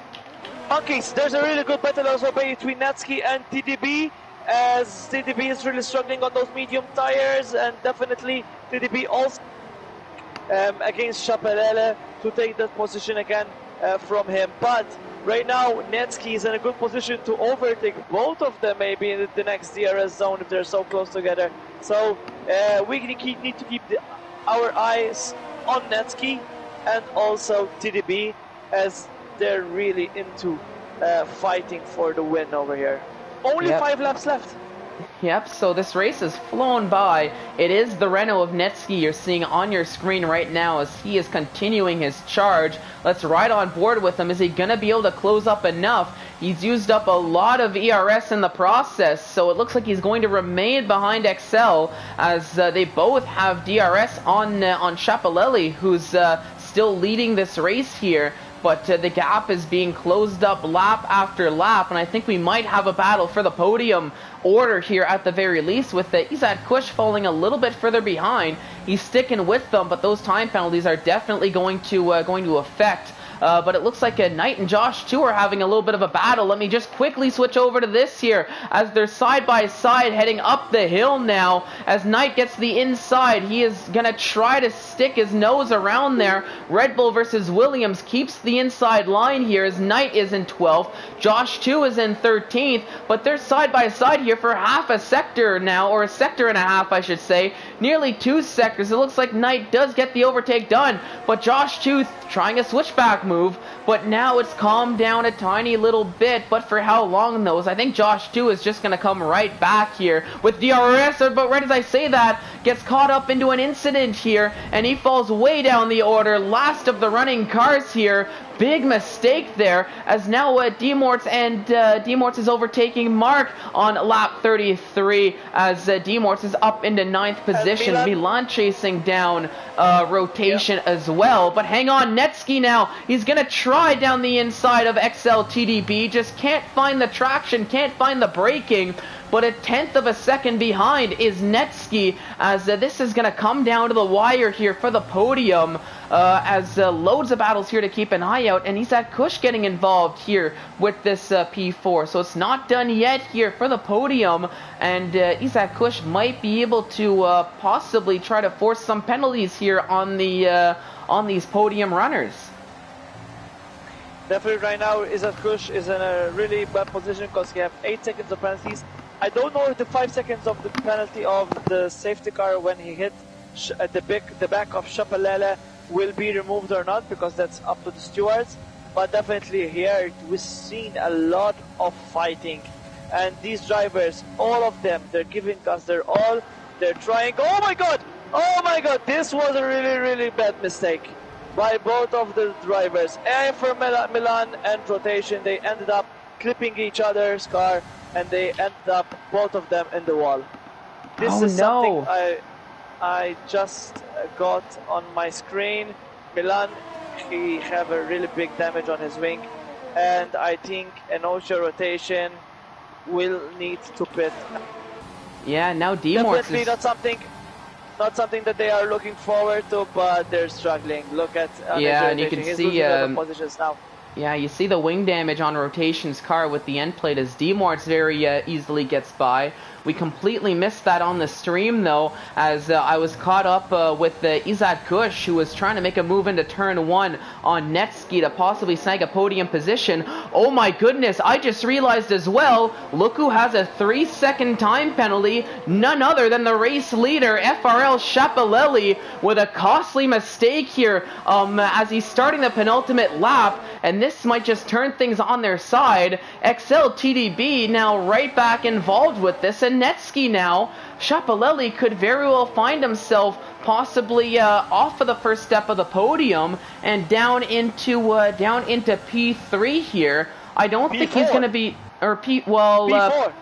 Okay, so there's a really good battle also between Netsky and TDB, as TDB is really struggling on those medium tires, and definitely TDB also against Shapalelli to take that position again from him. But right now Netsky is in a good position to overtake both of them maybe in the next DRS zone if they're so close together. So we need to keep our eyes on Netsky and also TDB, as they're really into fighting for the win over here. Only 5 laps left. Yep, so this race has flown by. It is the Renault of Netsky you're seeing on your screen right now as he is continuing his charge. Let's ride on board with him. Is he going to be able to close up enough? He's used up a lot of ERS in the process, so it looks like he's going to remain behind XL as they both have DRS on Chapelelli, who's still leading this race here. But the gap is being closed up lap after lap, and I think we might have a battle for the podium order here at the very least, with Izat Kush falling a little bit further behind. He's sticking with them, but those time penalties are definitely going to affect. But it looks like Knight and Josh too are having a little bit of a battle. Let me just quickly switch over to this here as they're side by side heading up the hill now. As Knight gets the inside, he is going to try to stick his nose around there. Red Bull versus Williams keeps the inside line here as Knight is in 12th. Josh too is in 13th, but they're side by side here for half a sector now, or a sector and a half I should say. Nearly 2 sectors. It looks like Knight does get the overtake done, but Josh too trying a switchback move, but now it's calmed down a tiny little bit. But for how long though? I think Josh too is just going to come right back here with DRS, but right as I say that, gets caught up into an incident here, and he falls way down the order. Last of the running cars here. Big mistake there, as now Demorts is overtaking Mark on lap 33 as Demorts is up into 9th position. Milan chasing down rotation as well. But hang on, Netsky now. He's going to try down the inside of XL TDB. Just can't find the traction, can't find the braking. But a 1/10 of a second behind is Netsky, as this is going to come down to the wire here for the podium, as loads of battles here to keep an eye out, and Izat Kush getting involved here with this P4. So it's not done yet here for the podium, and Izat Kush might be able to possibly try to force some penalties here on these podium runners. Definitely right now, Izat Kush is in a really bad position because he has 8 seconds of penalties. I don't know if the 5 seconds of the penalty of the safety car when he hit the back of Chapelele will be removed or not, because that's up to the stewards. But definitely here we've seen a lot of fighting, and these drivers, all of them, they're giving us their all. They're trying. Oh my god, this was a really bad mistake by both of the drivers. And for Milan and rotation, they ended up clipping each other's car, and they ended up both of them in the wall. This is something I just got on my screen. Milan, he have a really big damage on his wing, and I think an OSHA rotation will need to pit. Yeah, now Demorts definitely not something that they are looking forward to, but they're struggling. Look at and you can see positions now. Yeah, you see the wing damage on Rotation's car with the end plate as Demorts very easily gets by. We completely missed that on the stream, though, as I was caught up with Izat Kush, who was trying to make a move into turn 1 on Netsky to possibly snag a podium position. Oh my goodness, I just realized as well, look who has a 3-second time penalty, none other than the race leader, FRL Chapelele, with a costly mistake here as he's starting the penultimate lap, and this might just turn things on their side. XL TDB now right back involved with this, and Netsky now, Chapelele could very well find himself possibly off of the first step of the podium and down into P3 here. I don't think he's going to be, or P4.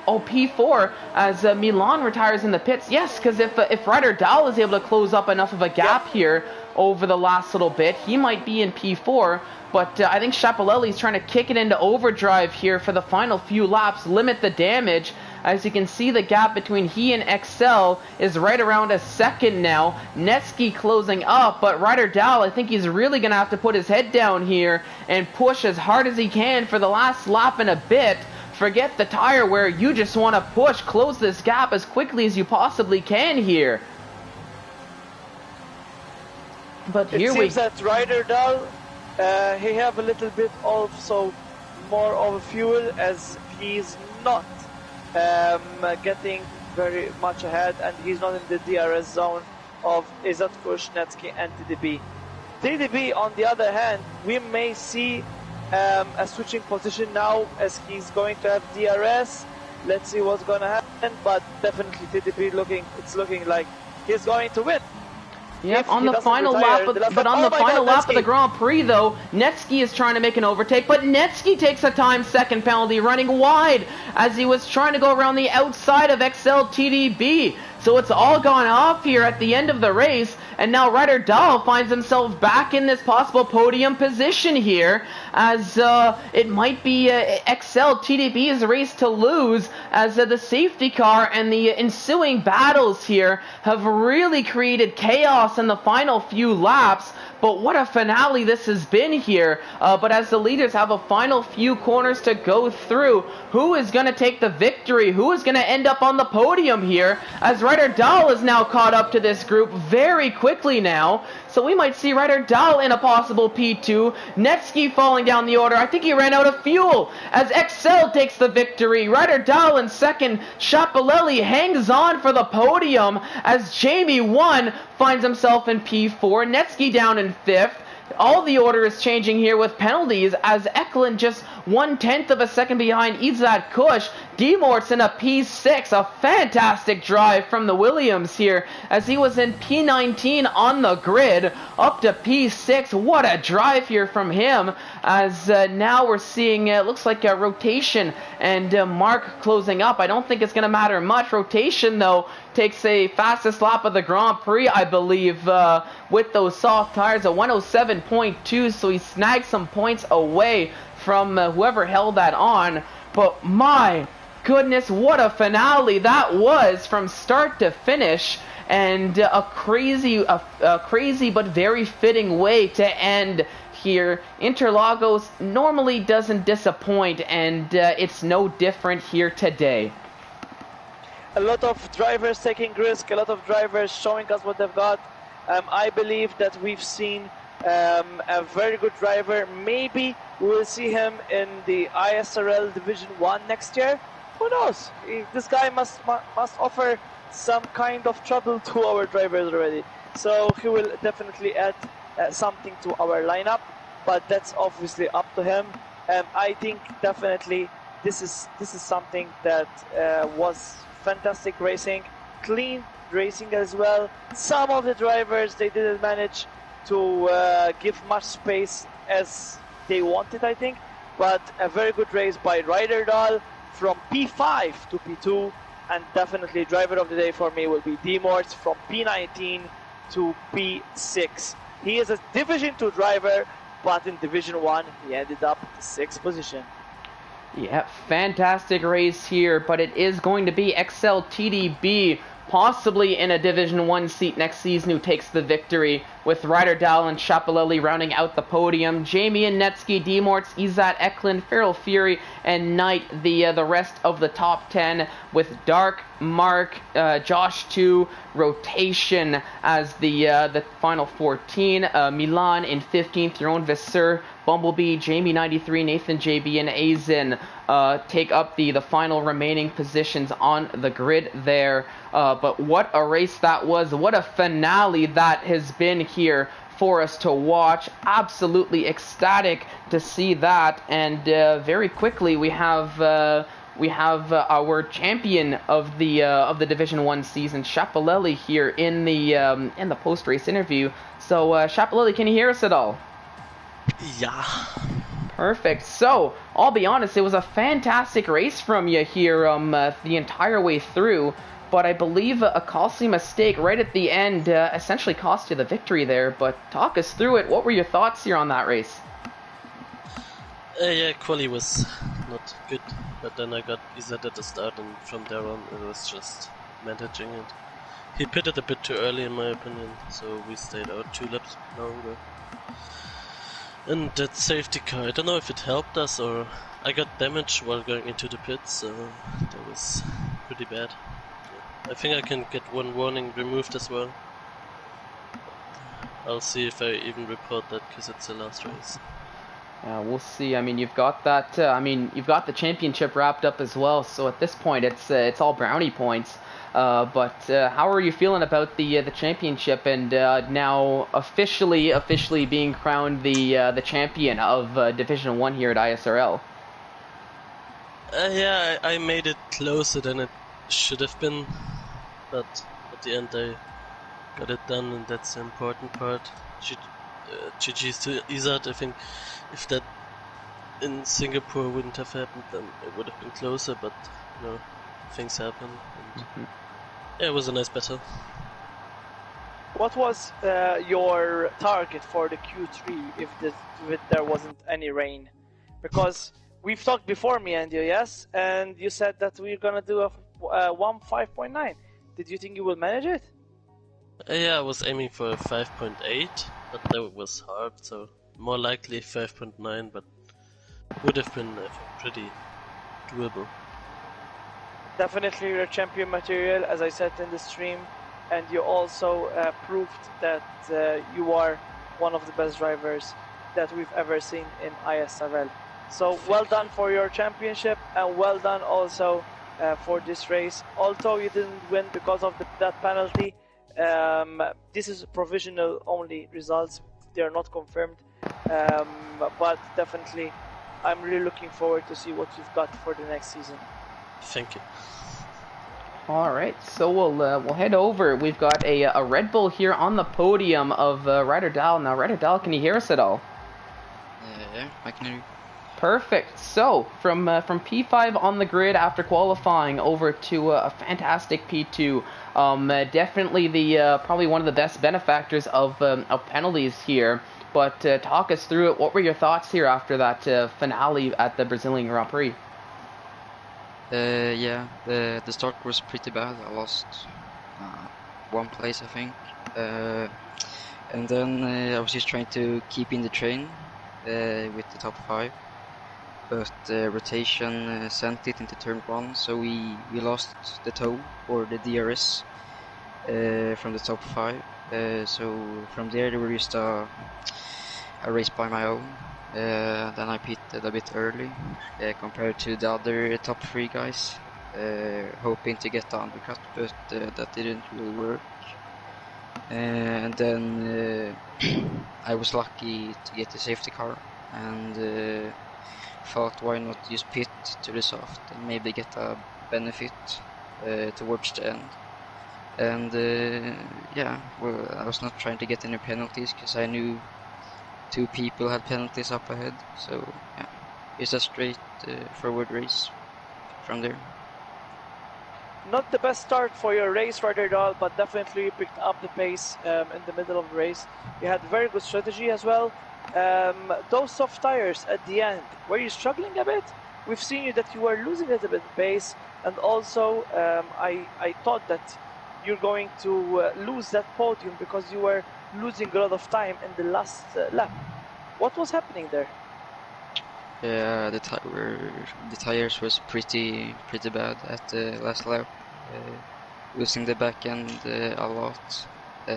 P4 as Milan retires in the pits. Yes, because if Ryder Dahl is able to close up enough of a gap here over the last little bit, he might be in P4. But I think Chapelele is trying to kick it into overdrive here for the final few laps, limit the damage. As you can see, the gap between he and XL is right around a second now. Netsky closing up, but Ryder Dahl, I think he's really going to have to put his head down here and push as hard as he can for the last lap and a bit. Forget the tire wear, you just want to push, close this gap as quickly as you possibly can here. But here it seems that Ryder Dahl, he have a little bit also more of fuel, as he's not getting very much ahead, and he's not in the DRS zone of Izat Kush, Netsky and TDB. TDB, on the other hand, we may see a switching position now, as he's going to have DRS, Let's see what's gonna happen, but definitely TDP it's looking like he's going to win. Yep, on the final lap, of the Grand Prix, though, Netsky is trying to make an overtake, but Netsky takes a time second penalty, running wide as he was trying to go around the outside of XL TDB. So it's all gone off here at the end of the race, and now Ryder Dahl finds himself back in this possible podium position here, as it might be XL TDB's race to lose, as the safety car and the ensuing battles here have really created chaos in the final few laps. But what a finale this has been here. But as the leaders have a final few corners to go through, who is going to take the victory? Who is going to end up on the podium here? As Ryder Dahl is now caught up to this group very quickly now. So we might see Ryder Dahl in a possible P2. Netsky falling down the order. I think he ran out of fuel as XL takes the victory. Ryder Dahl in second. Chapelelli hangs on for the podium as Jamie 1 finds himself in P4. Netsky down in 5th. All the order is changing here with penalties as Eklund just 1/10 of a second behind Izad Kush. Demort's in a P6, a fantastic drive from the Williams here as he was in P19 on the grid up to P6. What a drive here from him as now we're seeing it looks like a rotation and Mark closing up. I don't think it's going to matter much. Rotation though takes a fastest lap of the Grand Prix, I believe, with those soft tires, a 107.2, so he snagged some points away from whoever held that on. But my goodness, what a finale that was from start to finish, and a crazy but very fitting way to end here. Interlagos normally doesn't disappoint, and it's no different here today. A lot of drivers taking risk, a lot of drivers showing us what they've got. I believe that we've seen a very good driver. Maybe we will see him in the ISRL Division 1 next year. Who knows? This guy must offer some kind of trouble to our drivers already. So he will definitely add something to our lineup, but that's obviously up to him. I think definitely this is something that was fantastic racing, clean racing as well. Some of the drivers, they didn't manage to give much space as they wanted, I think, but a very good race by Ryder Dahl from P5 to P2, and definitely driver of the day for me will be Demort from P19 to P6. He is a Division 2 driver, but in Division 1 he ended up in the 6th position. Yeah, fantastic race here, but it is going to be XL TDB, possibly in a Division 1 seat next season, who takes the victory, with Ryder Dahl and Chapelelli rounding out the podium. Jamie and Netsky, Demorts, Izat, Eklund, Feral Fury, and Knight, the rest of the top 10, with Dark, Mark, Josh 2, Rotation as the final 14, Milan in 15th, your own Visser, Bumblebee, Jamie 93, Nathan JB, and Azin take up the final remaining positions on the grid there. But what a race that was. What a finale that has been here for us to watch. Absolutely ecstatic to see that. And very quickly we have our champion of the Division 1 season, Chapelelli, here in the post-race interview. So Chapelelli, can you hear us at all? Yeah. Perfect. So, I'll be honest, it was a fantastic race from you here the entire way through, but I believe a costly mistake right at the end essentially cost you the victory there, but talk us through it. What were your thoughts here on that race? Yeah, quali was not good, but then I got Izat at the start, and from there on it was just managing it. He pitted a bit too early in my opinion, so we stayed out 2 laps longer. And that safety car, I don't know if it helped us or I got damaged while going into the pits, so that was pretty bad. I think I can get 1 warning removed as well. I'll see if I even report that because it's the last race. We'll see. I mean, you've got that. You've got the championship wrapped up as well. So at this point, it's all brownie points. But how are you feeling about the championship and now officially being crowned the champion of Division 1 here at ISRL? Yeah, I made it closer than it should have been, but at the end I got it done, and that's the important part. GG's to Izat. I think if that in Singapore wouldn't have happened, then it would have been closer, but you know, things happen, and yeah, it was a nice battle. What was your target for the Q3 if there wasn't any rain? Because we've talked before, me and you, yes? And you said that we're gonna do a 1.5.9. Did you think you will manage it? Yeah, I was aiming for a 5.8, but that was hard, so more likely 5.9, but would have been, I think, pretty doable. Definitely your champion material, as I said in the stream, and you also proved that you are one of the best drivers that we've ever seen in ISRL. So well done for your championship, and well done also for this race. Although you didn't win because of that penalty, this is provisional only results. They are not confirmed, but definitely I'm really looking forward to see what you've got for the next season. Thank you. All right, so we'll head over. We've got a Red Bull here on the podium of Ryder Dahl. Now, Ryder Dahl, can you hear us at all? Yeah, I can hear you. Perfect. So from P5 on the grid after qualifying over to a fantastic P2. Definitely the probably one of the best benefactors of penalties here. But talk us through it. What were your thoughts here after that finale at the Brazilian Grand Prix? Yeah, the start was pretty bad. I lost one place, I think. And then I was just trying to keep in the train with the top 5. But rotation sent it into turn 1, so we lost the toe, or the DRS, from the top 5. So from there was just a race by my own. Then I pitted a bit early compared to the other top 3 guys, hoping to get the undercut, but that didn't really work. And then I was lucky to get the safety car, and thought why not just pit to the soft and maybe get a benefit towards the end. And yeah, well, I was not trying to get any penalties because I knew 2 people had penalties up ahead, so yeah, it's a straight forward race from there. Not the best start for your race, Ryder Dahl, but definitely you picked up the pace in the middle of the race. You had very good strategy as well. Those soft tires at the end, were you struggling a bit? We've seen you that you were losing a little bit of pace, and also I thought that you're going to lose that podium because you were losing a lot of time in the last lap. What was happening there? Yeah, the tires was pretty bad at the last lap, losing the back end a lot,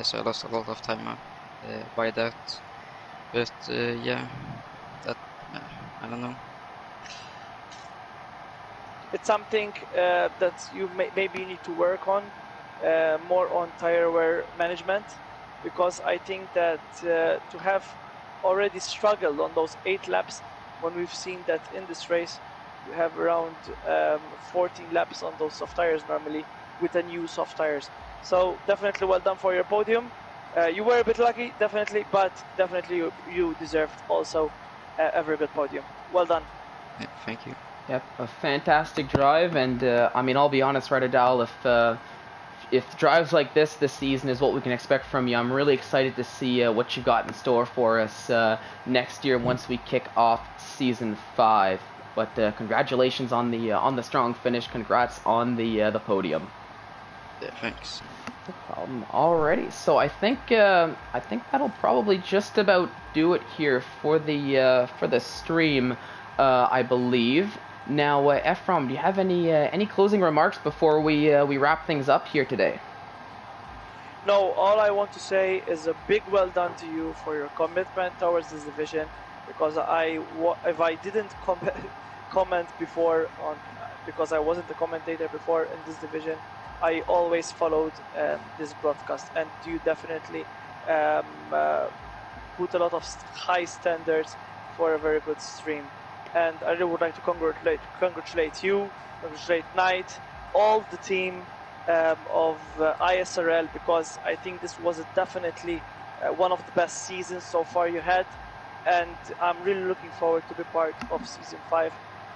so I lost a lot of time by that. But yeah, that I don't know. It's something that you maybe need to work on, more on tire wear management, because I think that to have already struggled on those 8 laps, when we've seen that in this race you have around 14 laps on those soft tires normally with the new soft tires. So definitely well done for your podium. You were a bit lucky, definitely, but definitely you deserved also a very good podium. Well done. Yeah, thank you. Yep, a fantastic drive, and I mean, I'll be honest, Ryder Dahl, if drives like this season is what we can expect from you, I'm really excited to see what you got in store for us next year once we kick off season 5. But congratulations on the strong finish. Congrats on the podium. Yeah, thanks. No problem. Alrighty, so I think that'll probably just about do it here for the stream, I believe. Now, Ephraim, do you have any closing remarks before we wrap things up here today? No, all I want to say is a big well done to you for your commitment towards this division, because if I didn't comment before on, because I wasn't a commentator before in this division, I always followed this broadcast, and you definitely put a lot of high standards for a very good stream. and I really would like to congratulate you, congratulate Knight, all the team of ISRL, because I think this was definitely one of the best seasons so far you had, and I'm really looking forward to be part of Season 5,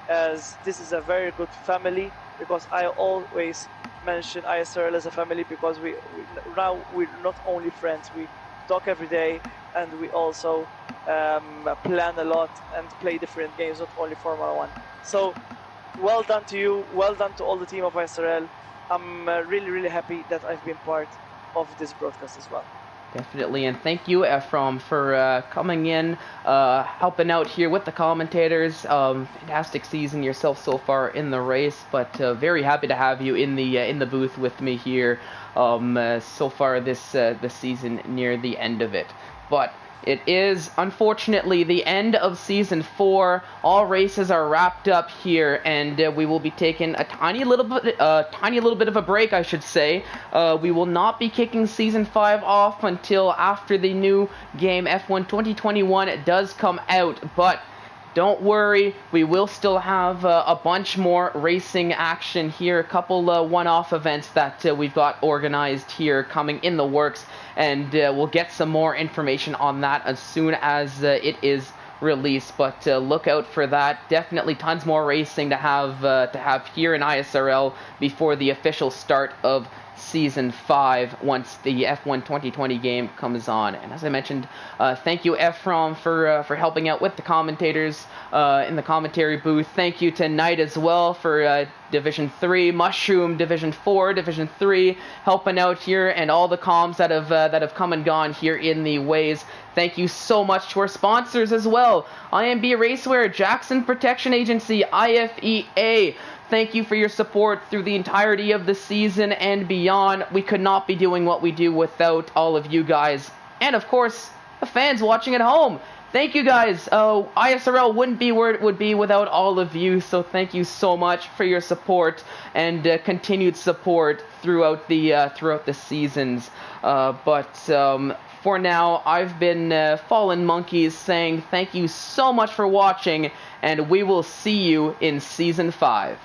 as this is a very good family, because I always mention ISRL as a family, because now we're not only friends, we talk every day, and we also plan a lot and play different games, not only Formula 1. So well done to you, well done to all the team of ISRL. I'm really happy that I've been part of this broadcast as well. Definitely, and thank you, Ephraim, for coming in, helping out here with the commentators. Fantastic season yourself so far in the race, but very happy to have you in the booth with me here so far this season, near the end of it. But it is unfortunately the end of Season 4. All races are wrapped up here, and we will be taking a tiny little bit of a break, I should say. We will not be kicking Season 5 off until after the new game F1 2021 does come out, but don't worry, we will still have a bunch more racing action here, a couple one-off events that we've got organized here coming in the works, and we'll get some more information on that as soon as it is released, but look out for that. Definitely tons more racing to have here in ISRL before the official start of Season 5 once the F1 2020 game comes on. And as I mentioned, thank you, Ephraim, for helping out with the commentators in the commentary booth. Thank you to Knight as well for Division 3, Mushroom Division 4, Division 3, helping out here, and all the comms that have come and gone here in the ways. Thank you so much to our sponsors as well: IMB Racewear, Jackson Protection Agency, IFEA. Thank you for your support through the entirety of the season and beyond. We could not be doing what we do without all of you guys. And of course, the fans watching at home. Thank you guys. ISRL wouldn't be where it would be without all of you. So thank you so much for your support and continued support throughout the seasons. For now, I've been Fallen Monkeys saying thank you so much for watching, and we will see you in Season 5.